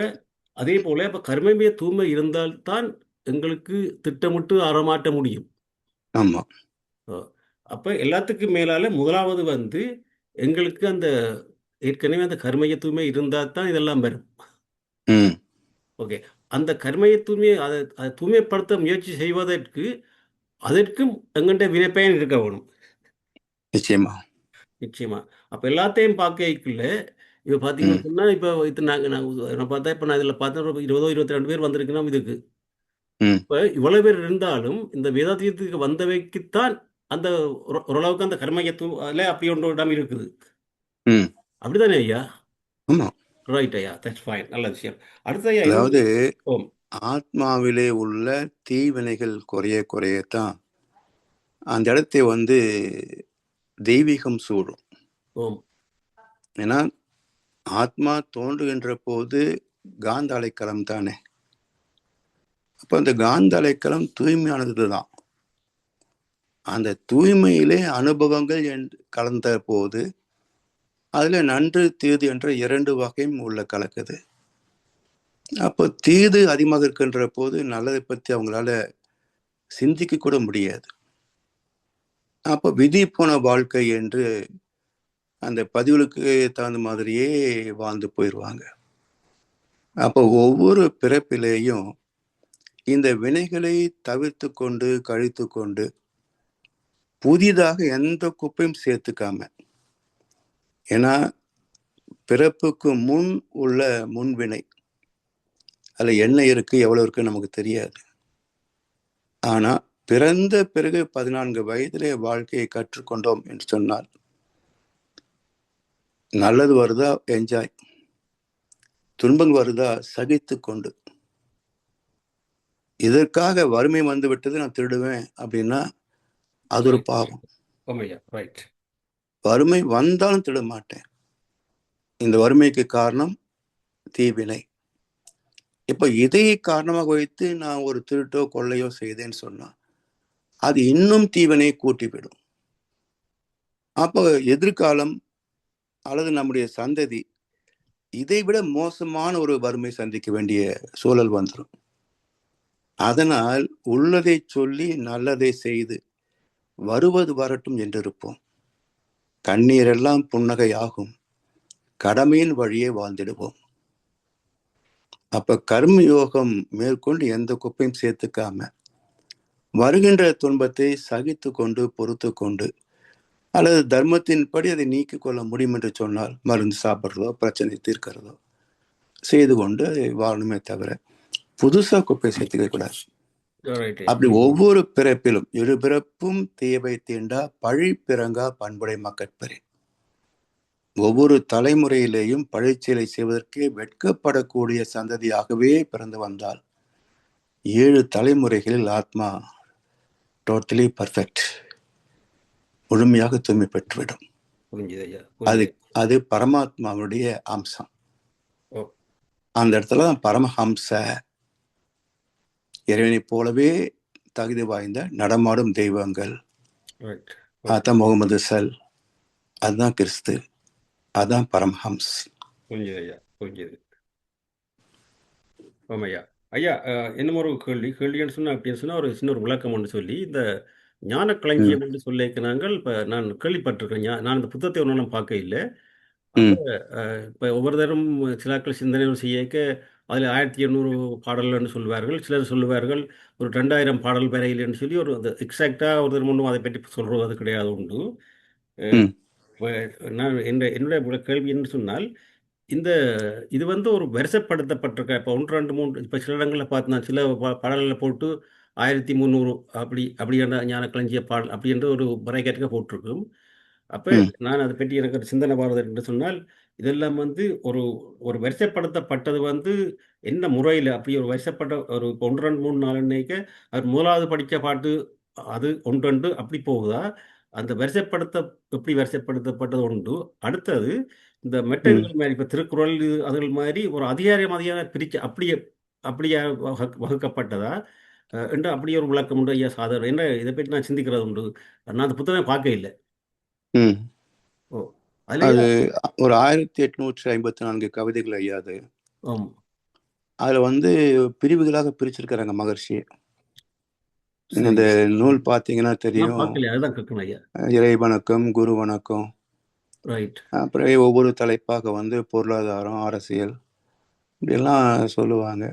அதே போல அப்ப கர்மய தூய்மை இருந்தால்தான் எங்களுக்கு திட்டமிட்டு அறமாட்ட முடியும். ஆமா. அப்ப எல்லாத்துக்கும் மேலால முதலாவது வந்து எங்களுக்கு அந்த ஏற்கனவே அந்த கர்மய தூய்மை இருந்தால் தான் இதெல்லாம் வரும். ஓகே. அந்த கர்மய தூய்மையை அதை தூய்மைப்படுத்த முயற்சி செய்வதற்கு அதற்கும் எங்கிட்ட வினைப்பயன் இருக்க வேணும். நிச்சயமா நிச்சயமா. அப்ப எல்லாத்தையும் பார்க்கல இப்ப பார்த்தீங்கன்னு சொன்னா இப்ப நான் பார்த்தா இப்ப நான் இதுல பார்த்தா 20 22 பேர் வந்திருக்கணும் இதுக்கு. இப்ப இவ்வளவு பேர் இருந்தாலும் இந்த வேதாத்தியத்துக்கு வந்தவைக்குத்தான் அந்த ஓரளவுக்கு அந்த கர்மயத்துவ அப்படி ஒன்று இடம் இருக்குது. அப்படித்தானே ஐயா? ரைட் ஐயா, தட்ஸ் ஃபைன். நல்ல விஷயம். அடுத்த ஐயா, அதாவது ஆத்மாவிலே உள்ள தீவினைகள் குறைய குறையத்தான் அந்த இடத்தை வந்து தெய்வீகம் சூடும். ஏன்னா ஆத்மா தோன்றுகின்ற போது காந்த அலைக்களம் தானே. அப்ப அந்த காந்த அலைக்களம் தூய்மையானது தான். அந்த தூய்மையிலே அனுபவங்கள் கலந்த போது அதுல நன்று தீது என்ற 2 வகையும் உள்ள கலக்குது. அப்போ தீது அதிகமாக இருக்கின்ற போது நல்லதை பற்றி அவங்களால சிந்திக்க கூட முடியாது. அப்போ விதி போன வாழ்க்கை என்று அந்த பதிவுகளுக்கு தகுந்த மாதிரியே வாழ்ந்து போயிடுவாங்க. அப்போ ஒவ்வொரு பிறப்பிலேயும் இந்த வினைகளை தவிர்த்து கொண்டு கழித்து கொண்டு புதிதாக எந்த குப்பையும் சேர்த்துக்காம, ஏன்னா பிறப்புக்கு முன் உள்ள முன்வினை அதுல என்ன இருக்கு எவ்வளவு இருக்கு நமக்கு தெரியாது. ஆனா பிறந்த பிறகு 14 வயதிலே வாழ்க்கையை கற்றுக்கொண்டோம் என்று சொன்னால் நல்லது வருதா என்ஜாய், துன்பம் வருதா சகித்து கொண்டு. இதற்காக வறுமை வந்து விட்டது நான் திருடுவேன் அப்படின்னா அது ஒரு பாவம். வறுமை வந்தாலும் திருட மாட்டேன். இந்த வறுமைக்கு காரணம் தீவினை. இப்ப இதை காரணமாக வைத்து நான் ஒரு திருட்டோ கொள்ளையோ செய்தேன்னு சொன்னா அது இன்னும் தீவினை கூட்டிவிடும். அப்போ எதிர்காலம் அல்லது நம்முடைய சந்ததி இதைவிட மோசமான ஒரு வறுமை சந்திக்க வேண்டிய சூழல் வந்துடும். அதனால் உள்ளதை சொல்லி நல்லதை செய்து வருவது வரட்டும் என்றிருப்போம். கண்ணீரெல்லாம் புன்னகையாகும், கடமையின் வழியே வாழ்ந்திடுவோம். அப்ப கர்ம யோகம் மேற்கொண்டு எந்த குப்பையும் சேர்த்துக்காம வருகின்ற துன்பத்தை சகித்து கொண்டு பொறுத்து கொண்டு அல்லது தர்மத்தின்படி அதை நீக்கிக் கொள்ள முடியும் என்று சொன்னால் மருந்து சாப்பிட்றதோ பிரச்சனை தீர்க்கிறதோ செய்து கொண்டு அதை வாழணுமே தவிர புதுசா குப்பை சேர்த்துக்க கூடாது. ரைட். அப்படி ஒவ்வொரு பிறப்பிலும் இருபிறப்பும் தேவை தீண்டா பழி பிறங்கா பண்புடை மக்கட்பெறே. ஒவ்வொரு தலைமுறையிலேயும் பழிச்செயலை செய்வதற்கே வெட்கப்படக்கூடிய சந்ததியாகவே பிறந்து வந்தால் 7 தலைமுறைகளில் ஆத்மா டோட்டலி பர்ஃபெக்ட், முழுமையாக தூய்மை பெற்றுவிடும். புரிஞ்சுது ஐயா. அது புரிஞ்சுது. அது பரமாத்மாவுடைய அம்சம். ஓ. அந்த இடத்துல தான் பரமஹம்ச, இறைவனை போலவே தகுதி வாய்ந்த நடமாடும் தெய்வங்கள். ரைட். அதான் முகமது சல், அதுதான் கிறிஸ்து, அதான் பரமஹம்ஸ். புரிஞ்சுது ஐயா. புரிஞ்சுது. ஆமாய்யா. ஐயா, இன்னும் ஒரு கேள்வின்னு சொன்னா அப்படின்னு சொன்னா ஒரு சின்ன ஒரு விளக்கம் ஒன்று சொல்லி, இந்த ஞான களஞ்சியம் என்று சொல்லிக்க நாங்கள் இப்போ நான் கேள்விப்பட்டிருக்கேன். நான் இந்த புத்தகத்தை ஒரு நாளும் பார்க்க இல்லை. அப்போ இப்போ ஒவ்வொரு தரம் சிலாக்கள் சிந்தனை செய்யக்க அதில் 1800 பாடல்கள்னு சொல்லுவார்கள். சிலர் சொல்லுவார்கள் ஒரு 2000 பாடல் வரையில்னு சொல்லி ஒரு எக்ஸாக்டாக ஒரு தரம் ஒன்றும் அதை பற்றி சொல்கிறது அது கிடையாது உண்டு. நான் என்னுடைய கேள்வி என்று சொன்னால், இது வந்து ஒரு வரிசைப்படுத்தப்பட்டிருக்க இப்போ 1, 2, 3 இப்போ சில இடங்களில் பார்த்து நான் சில பாடல்களில் போட்டு 1300 அப்படின்ற ஞான களஞ்சிய பாடல் அப்படின்ற ஒரு பறைக்கேற்க போட்டிருக்கும். அப்போ நான் அதை பற்றி எனக்கு ஒரு சிந்தனை வருது என்று சொன்னால், இதெல்லாம் வந்து ஒரு ஒரு வரிசைப்படுத்தப்பட்டது வந்து என்ன முறையில் அப்படி ஒரு வரிசைப்பட்ட ஒரு 1, 2, 3, 4 அது முதலாவது படித்த பாட்டு அது 1, 2 அப்படி போகுதா? அந்த எப்படி வரிசைப்படுத்தப்பட்டது உண்டு. அடுத்தது இந்த மெட்டீரியல் மாதிரி இப்போ திருக்குறள் அதுகள் மாதிரி ஒரு அதிகாரம் பிரித்து அப்படியே வகுக்கப்பட்டதா என்று அப்படி ஒரு விளக்கம் உண்டு ஐயா சாதாரண. என்ன இதை பற்றி நான் சிந்திக்கிறது உண்டு. நான் அந்த புத்தகம் பார்க்க இல்லை. ஓ, அது ஒரு 1854 கவிதைகள் ஐயா. அது அதுல வந்து பிரிவுகளாக பிரிச்சிருக்கிறாங்க மகர்ஷி. இந்த நூல் பார்த்தீங்கன்னா தெரியும். இறை வணக்கம், குரு வணக்கம், அப்புறம் ஒவ்வொரு தலைப்பாக வந்து பொருளாதாரம், அரசியல் இப்படியெல்லாம் சொல்லுவாங்க.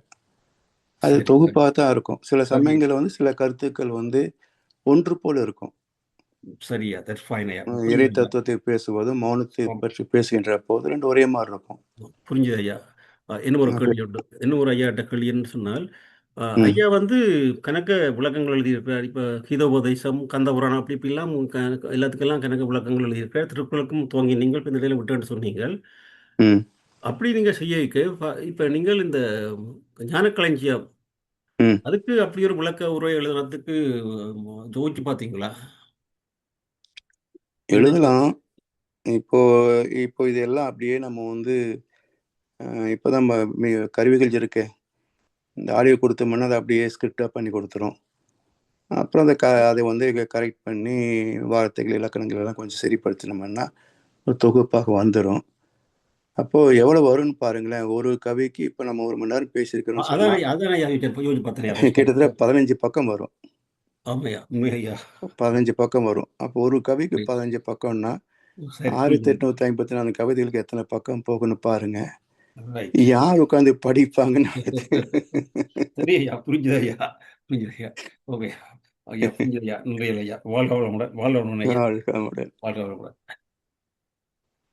அது தொகுப்பாக தான் இருக்கும். சில சமயங்களில் வந்து சில கருத்துக்கள் வந்து ஒன்று போல இருக்கும். சரியா, இறை தத்துவத்தை பேசுவதும் மௌனத்தை பற்றி பேசுகின்ற போது 2 ஒரே மாதிரி இருக்கும். புரிஞ்சுது ஐயா. இன்னும் ஒரு கேள்வி உண்டு. இன்னும் ஒரு ஐயாட்ட கேள்வின்னு சொன்னால், ஐயா வந்து கணக்க விளக்கங்கள் எழுதியிருக்கிறார். இப்போ கீதோபதேசம், கந்தபுராணம் அப்படி இப்படிலாம் எல்லாத்துக்கெல்லாம் கணக்க விளக்கங்கள் எழுதியிருக்கிறார். திருக்குறளுக்கும் துவங்கி நீங்கள் இப்போ இந்த நிலையில் விட்டுன்னு சொன்னீங்கள். அப்படி நீங்கள் செய்ய இப்போ நீங்கள் இந்த ஞானக்களஞ்சியம் அதுக்கு அப்படி ஒரு விளக்க உரை எழுதுறதுக்கு ஜோதிச்சு பார்த்தீங்களா? எழுதலாம். இப்போ இதெல்லாம் அப்படியே நம்ம வந்து இப்போதான் கருவிகள் இருக்கு. இந்த ஆடியோ கொடுத்தோம்னா அதை அப்படியே ஸ்கிரிப்டாக பண்ணி கொடுத்துரும். அப்புறம் அதை வந்து கரெக்ட் பண்ணி வார்த்தைகள், இலக்கணங்கள் எல்லாம் கொஞ்சம் சரிப்படுத்தினோம்னா ஒரு தொகுப்பாக வந்துடும். அப்போ எவ்வளவு வரும்னு பாருங்களேன். ஒரு கவிக்கு இப்போ நம்ம 1 மணி நேரம் பேசியிருக்கிறோம், கிட்டத்தட்ட 15 பக்கம் வரும். 15 பக்கம் வரும். அப்போ ஒரு கவிக்கு 15 பக்கம்னா 1854 கவிதைகளுக்கு எத்தனை பக்கம் போகணும் பாருங்க. யார் உட்காந்து படிப்பாங்கன்னு.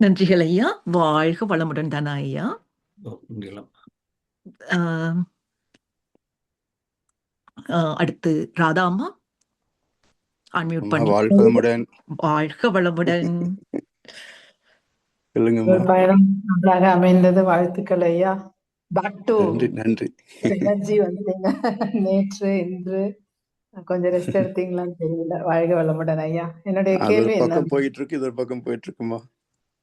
நன்றிகள் ஐயா. வாழ்க வளமுடன் தானா ஐயா. அடுத்து ராதா அம்மா அன்மியூட் பண்ணி. வாழ்க வளமுடன். வாழ்க வளமுடன். பயணம் நன்றாக அமைந்தது. வாழ்த்துக்கள் ஐயா. பேக் டு நன்றி. எனர்ஜி வந்து நேற்று இன்று கொஞ்சம் ரெஸ்ட் எடுத்தீங்களான்னு தெரியல. வாழ்க வளமுடன் ஐயா. என்னுடைய கேள்வி போயிட்டு இருக்கு, இது ஒரு பக்கம் போயிட்டு இருக்குமா?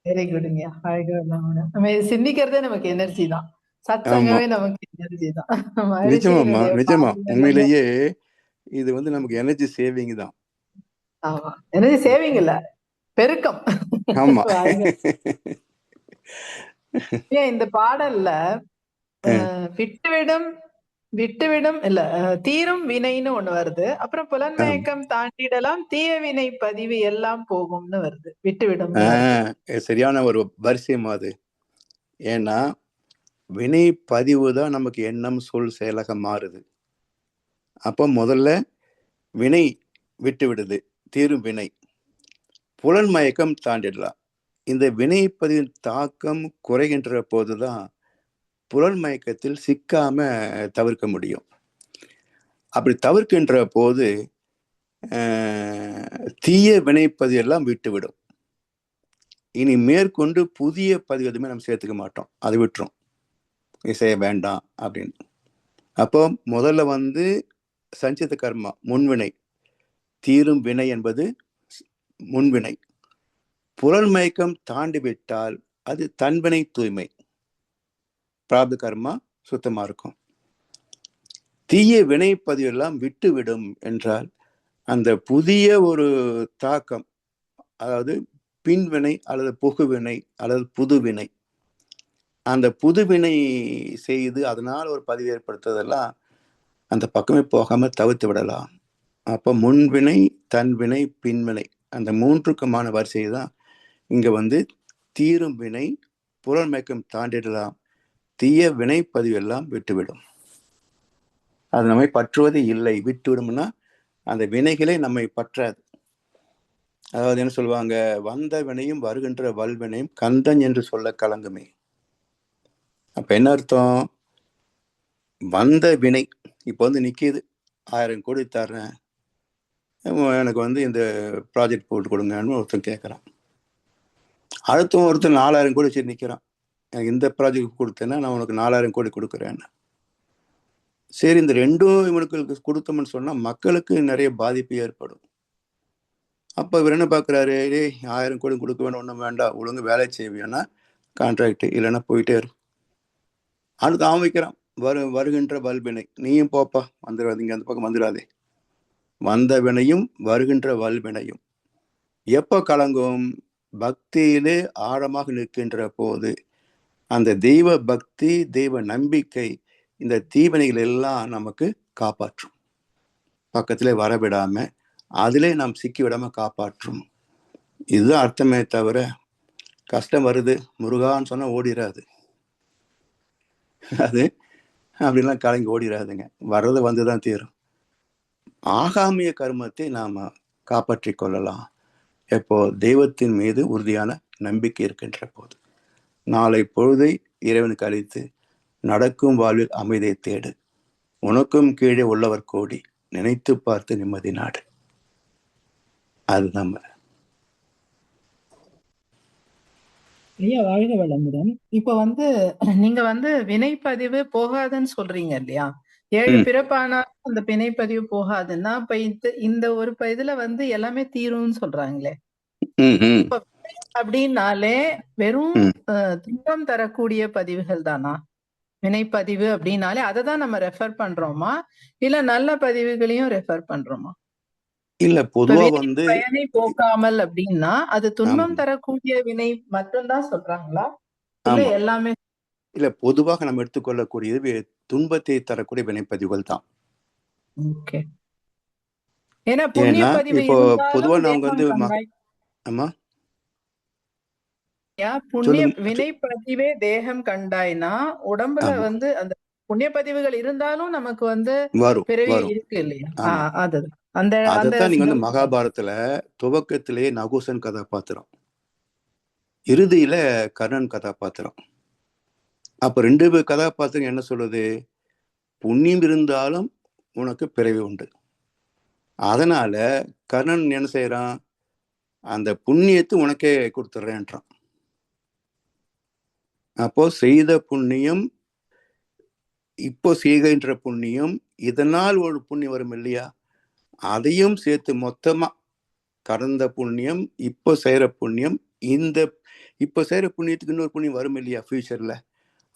வெரி குட்ங்க. வாழ்க வளமுடன். நம்ம சிந்திக்கிறதே நமக்கு எனர்ஜி தான். சத்சங்கமே நமக்கு எனர்ஜி தான். நிஜமா உண்மையிலேயே இது வந்து நமக்கு எனர்ஜி சேவிங் தான். ஆமா, எனர்ஜி சேவிங் இல்ல, பெருக்கம். ஆமா. இந்த பாடல்ல விட்டுவிடும் இல்ல தீரும் வினைன்னு ஒண்ணு வருது. அப்புறம் புலன்மயக்கம் தாண்டிடலாம், தீய வினை பதிவு எல்லாம் போகும்னு வருது. விட்டுவிடும் சரியான ஒரு வரிசையும் அது. ஏன்னா வினை பதிவு தான் நமக்கு எண்ணம், சொல், செயலாக மாறுது. அப்போ முதல்ல வினை விட்டு விடுது, தீரும் வினை. புலன் மயக்கம் தாண்டிடலாம். இந்த வினைப்பதிவின் தாக்கம் குறைகின்ற போதுதான் புலன் மயக்கத்தில் சிக்காம தவிர்க்க முடியும். அப்படி தவிர்க்கின்ற போது தீய வினைப்பதிவு எல்லாம் விட்டுவிடும். இனி மேற்கொண்டு புதிய பதிவு எதுவுமே நம்ம சேர்த்துக்க மாட்டோம், அது விட்டுரும், செய்ய வேண்டாம் அப்படின்னு. அப்போ முதல்ல சஞ்சித கர்மா முன்வினை, தீரும் வினை என்பது முன்வினை. புலன் மயக்கம் தாண்டி விட்டால் அது தன்வினை தூய்மை, பிராப்த கர்மா சுத்தமா இருக்கும். தீய வினைப்பதிவு எல்லாம் விட்டுவிடும் என்றால் அந்த புதிய ஒரு தாக்கம், அதாவது பின்வினை அல்லது புகுவினை அல்லது புதுவினை, அந்த புதுவினை செய்து அதனால் ஒரு பதிவு ஏற்படுத்துவதெல்லாம் அந்த பக்கமே போகாம தவிர்த்து விடலாம். அப்போ முன்வினை, தன்வினை, பின்வினை, அந்த மூன்றுக்குமான வரிசை தான் இங்க தீரும் வினை, புலன் மயக்கம் தாண்டிடலாம், தீய வினை பதிவு எல்லாம் விட்டுவிடும். அது நம்மை பற்றுவது இல்லை. விட்டுவிடும்னா அந்த வினைகளே நம்மை பற்றாது. அதாவது என்ன சொல்லுவாங்க, வந்த வினையும் வருகின்ற வல்வினையும் கந்தன் என்று சொல்ல கலங்குமே. அப்ப என்ன அர்த்தம்? வந்த வினை இப்போ நிக்கிது, 1000 கோடி தர்றேன், எனக்கு இந்த ப்ராஜெக்ட் போட்டு கொடுங்கன்னு ஒருத்தன் கேட்குறான். அடுத்த ஒருத்தர் 4000 கோடி வச்சு நிற்கிறான், எனக்கு இந்த ப்ராஜெக்ட் கொடுத்தேன்னா நான் உனக்கு 4000 கோடி கொடுக்குறேன்னு. சரி, இந்த ரெண்டும் இவனுக்கு கொடுத்தோம்னு சொன்னா மக்களுக்கு நிறைய பாதிப்பு ஏற்படும். அப்ப இவர் என்ன பாக்குறாரு, 1000 கோடி கொடுக்க வேணும், ஒண்ணும் வேண்டாம், ஒழுங்கு வேலை செய்வியானா கான்ட்ராக்ட், இல்லைன்னா போயிட்டே இரு. அடுத்து அவன் வைக்கிறான், வருகின்ற வல்வினை, நீயும் போப்பா, வந்துடாதீங்க, அந்த பக்கம் வந்துடாதே. வந்த வினையும் வருகின்ற வல்வினையும் எப்ப கலங்கும்? பக்தியிலே ஆழமாக நிற்கின்ற போது அந்த தெய்வ பக்தி, தெய்வ நம்பிக்கை இந்த தீவினைகள் எல்லாம் நமக்கு காப்பாற்றும், பக்கத்திலே வரவிடாம அதிலே நாம் சிக்கி விடாம காப்பாற்றும். இதுதான் அர்த்தமே தவிர கஷ்டம் வருது முருகான்னு சொன்னா ஓடிராது, அது அப்படிலாம் கலங்கி ஓடிராதுங்க. வர்றது வந்துதான் தீரும். ஆகாமிய கர்மத்தை நாம காப்பாற்றி கொள்ளலாம் எப்போ? தெய்வத்தின் மீது உறுதியான நம்பிக்கை இருக்கின்ற போது. நாளை பொழுதை இறைவனுக்கு அளித்து நடக்கும் வாழ்வில் அமைதியை தேடு, உனக்கும் கீழே உள்ளவர் கோடி, நினைத்து பார்த்து நிம்மதி நாடு. அது நம்ம ஐயா வாழ்க வளமுடன். இப்ப நீங்க வினைப்பதிவு போகாதுன்னு சொல்றீங்க இல்லையா? 7 பிறப்பானாலும் அந்த வினைப்பதிவு போகாதுன்னா அப்ப இந்த ஒரு இதுல எல்லாமே தீரும்னு சொல்றாங்களே. அப்படின்னாலே வெறும் துன்பம் தரக்கூடிய பதிவுகள் தானா வினைப்பதிவு அப்படின்னாலே? அதை தான் நம்ம ரெஃபர் பண்றோமா, இல்ல நல்ல பதிவுகளையும் ரெஃபர் பண்றோமா? இல்ல, பொதுவா பயனை போக்காமல் அப்படின்னா அது துன்பம் தரக்கூடிய வினை மட்டும்தான் சொல்றாங்களா, இல்ல எல்லாமே? இல்ல, பொதுவாக நம்ம எடுத்துக்கொள்ளக்கூடியது துன்பத்தை தரக்கூடிய வினைப்பதிவுகள் தான். ஏன்னா புண்ணிய பதிவு இப்போ பொதுவா நாங்க ஆமா புண்ணிய வினைப்பதிவே தேகம் கண்டாய்னா உடம்புல அந்த புண்ணிய பதிவுகள் இருந்தாலும் நமக்கு பிறவி இருக்கு இல்லையா? அதுதான் நீங்க மகாபாரதத்துல துவக்கத்திலேயே நகுசன் கதாபாத்திரம், இறுதியில கர்ணன் கதாபாத்திரம். அப்ப 2 கதாபாத்திரம் என்ன சொல்லுது? புண்ணியம் இருந்தாலும் உனக்கு பிறவி உண்டு. அதனால கர்ணன் என்ன செய்யறான்? அந்த புண்ணியத்தை உனக்கே கொடுத்துட்றேன்றான். அப்போ செய்த புண்ணியம், இப்போ செய்கின்ற புண்ணியம், இதனால் ஒரு புண்ணியம் வரும் இல்லையா, அதையும் சேர்த்து மொத்தமா கடந்த புண்ணியம், இப்போ செய்யற புண்ணியம், இந்த இப்போ செய்யற புண்ணியத்துக்கு இன்னொரு புண்ணியம் வரும் இல்லையா ஃபியூச்சர்ல,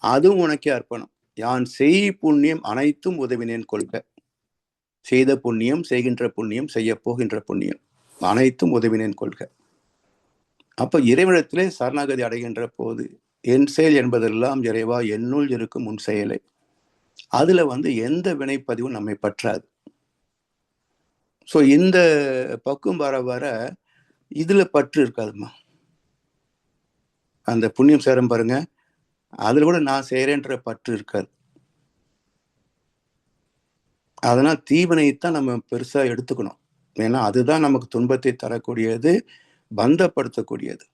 அதுவும் உனக்கே அர்ப்பணம். யான் செய் புண்ணியம் அனைத்தும் உதவினேன் கொள்க. செய்த புண்ணியம், செய்கின்ற புண்ணியம், செய்ய போகின்ற புண்ணியம் அனைத்தும் உதவினேன் கொள்க. அப்ப இறைவனிடத்திலே சரணாகதி அடைகின்ற போது என் செயல் என்பதெல்லாம் இறைவா என்னுள் இருக்கும் உன் செயலை, அதுல எந்த வினைப்பதிவும் நம்மை பற்றாது. ஸோ இந்த பக்குவம் வர வர இதுல பற்று இருக்காதுமா. அந்த புண்ணியம் சேரம் பாருங்க, அதுல கூட நான் செய்யறேன்ற பற்று இருக்காது. அதனால் தீவினைத்தான் நம்ம பெருசா எடுத்துக்கணும். ஏன்னா அதுதான் நமக்கு துன்பத்தை தரக்கூடியது, பந்தப்படுத்தக்கூடியது.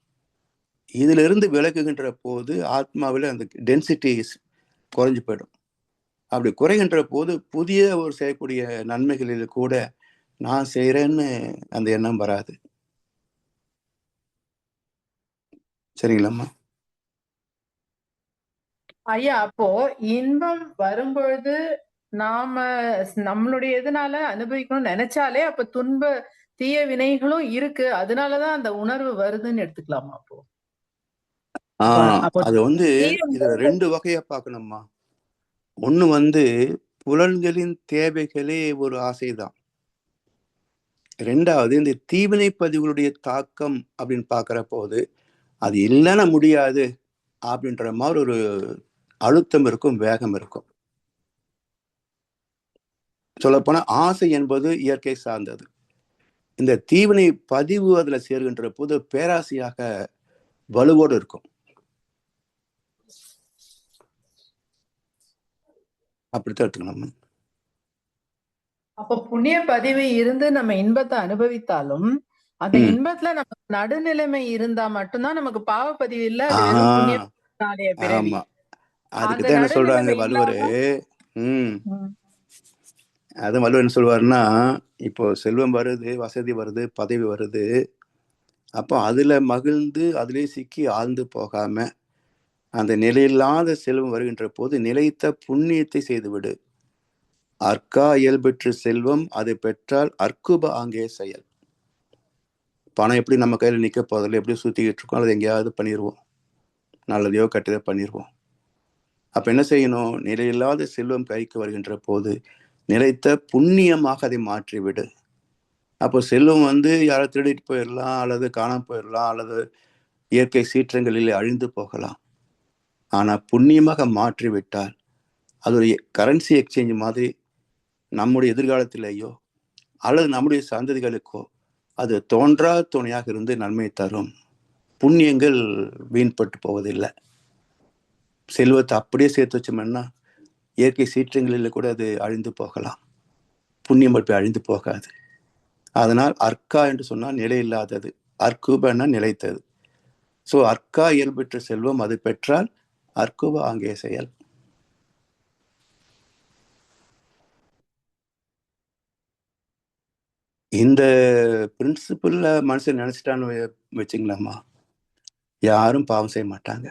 இதிலிருந்து விலகுகின்ற போது ஆத்மாவில் அந்த டென்சிட்டி குறைஞ்சு போயிடும். அப்படி குறைகின்ற போது புதிய ஒரு செய்யக்கூடிய நன்மைகளில் கூட நான் செய்யறேன்னு அந்த எண்ணம் வராது. சரிங்களாம்மா? ஐயா, அப்போ இன்பம் வரும்பொழுது நாம நம்மளுடைய எதனால அனுபவிக்கணும்னு நினைச்சாலே அப்ப தீய வினைகளும் இருக்கு, அதனாலதான் அந்த உணர்வு வருதுன்னு எடுத்துக்கலாமா? அப்போ அப்போ அது தீய இதுல 2 வகையா பார்க்கணும்மா. ஒண்ணு புலன்களின் தேவைகளே ஒரு ஆசைதான். 2வது இந்த தீவினை பதிவுகளுடைய தாக்கம் அப்படின்னு பார்க்கிற போது அது இல்லைன்னா முடியாது அப்படின்ற மாதிரி ஒரு அழுத்தம் இருக்கும், வேகம் இருக்கும். சொல்லப்போனா ஆசை என்பது இயற்கை சார்ந்தது. இந்த தீவினை பதிவு அதுல சேர்கின்ற போது பேராசையாக வலுவோடு இருக்கும். அப்படித்தான் எடுத்துக்கணும். அப்ப புண்ணிய பதிவு இருந்து நம்ம இன்பத்தை அனுபவித்தாலும் அந்த இன்பத்துல நமக்கு நடுநிலைமை இருந்தா மட்டும்தான் நமக்கு பாவப்பதிவு இல்ல, அது வெறும் புண்ணிய பிறவி. ஆமா, அதுக்குதான் என்ன சொல்றாங்க வள்ளுவரு. அது வள்ளுவர் என்ன சொல்வாருன்னா, இப்போ செல்வம் வருது, வசதி வருது, பதவி வருது, அப்போ அதுல மகிழ்ந்து அதிலே சிக்கி ஆழ்ந்து போகாம அந்த நிலையில்லாத செல்வம் வருகின்ற போது நிலைத்த புண்ணியத்தை செய்துவிடு. அற்கா இயல்பெற்று செல்வம் அது பெற்றால் அற்குப ஆங்கே செயல். பணம் எப்படி நம்ம கையில நிக்க போதில்லை, எப்படி சுத்திக்கிட்டு இருக்கோம், அது எங்கேயாவது பண்ணிடுவோம், நல்லதையோ கெட்டதோ பண்ணிடுவோம். அப்ப என்ன செய்யணும்? நிலையில்லாத செல்வம் கைக்கு வருகின்ற போது நிலைத்த புண்ணியமாக அதை மாற்றிவிடு. அப்போ செல்வம் யாரை திருடிட்டு போயிடலாம், அல்லது காணாம போயிடலாம், அல்லது இயற்கை சீற்றங்களில் அழிந்து போகலாம். ஆனா புண்ணியமாக மாற்றிவிட்டால் அது ஒரு கரன்சி எக்ஸ்சேஞ்ச் மாதிரி நம்முடைய எதிர்காலத்திலேயோ அல்லது நம்முடைய சந்ததிகளுக்கோ அது தோன்றா துணையாக இருந்து நன்மை தரும். புண்ணியங்கள் வீண்பட்டு போவதில்லை. செல்வத்தை அப்படியே சேர்த்து வச்சோம்னா இயற்கை சீற்றங்களில் கூட அது அழிந்து போகலாம், புண்ணியம் மட்டும் அழிந்து போகாது. அதனால் அற்கா என்று சொன்னால் நிலை இல்லாதது, அற்குபன்னா நிலைத்தது. ஸோ அற்கா இயல்பெற்ற செல்வம் அது பெற்றால் அற்குப ஆங்கே செயல். இந்த பிரின்சிபிள்ல மனுஷன் நினைச்சிட்டான்னு வச்சுங்களாம்மா, யாரும் பாவம் செய்ய மாட்டாங்க.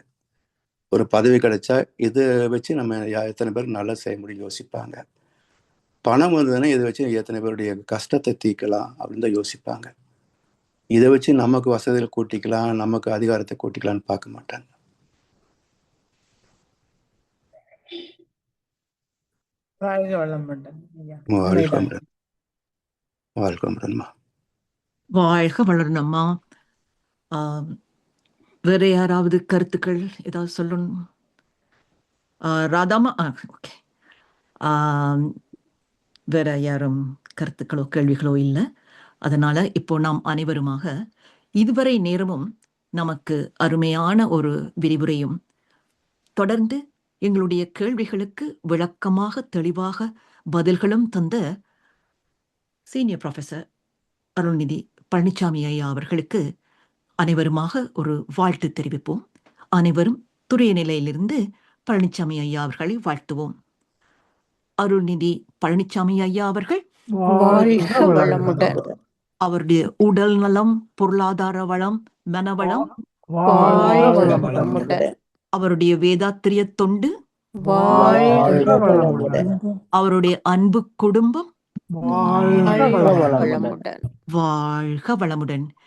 ஒரு பதவி கிடைச்சா இதை வச்சு நம்ம எத்தனை பேர் நல்லா செய்ய முடியும் யோசிப்பாங்க. பணம் வந்ததுன்னா இதை வச்சு எத்தனை பேருடைய கஷ்டத்தை தீர்க்கலாம் அப்படின்னு தான் யோசிப்பாங்க. இதை வச்சு நமக்கு வசதியில் கூட்டிக்கலாம், நமக்கு அதிகாரத்தை கூட்டிக்கலாம்னு பார்க்க மாட்டாங்க. வாழ்க வளரணும்மா. வேற யாராவது கருத்துக்கள் ஏதாவது சொல்லணும்? ராதாமா, ஓகே. வேற யாரும் கருத்துக்களோ கேள்விகளோ இல்லை. அதனால இப்போ நாம் அனைவருமாக இதுவரை நேரமும் நமக்கு அருமையான ஒரு விரிவுரையும் தொடர்ந்து எங்களுடைய கேள்விகளுக்கு விளக்கமாக தெளிவாக பதில்களும் தந்த சீனியர் ப்ரொஃபசர் அருள்நிதி பழனிசாமி ஐயா அவர்களுக்கு அனைவருமாக ஒரு வாழ்த்து தெரிவிப்போம். அனைவரும் துரிய நிலையிலிருந்து பழனிசாமி ஐயா அவர்களை வாழ்த்துவோம். அருள்நிதி பழனிசாமி ஐயா அவர்கள் அவருடைய உடல் நலம், பொருளாதார வளம், மனவளம், அவருடைய வேதாத்திரிய தொண்டு, அவருடைய அன்பு குடும்பம் வாழ்க வளமுடன்.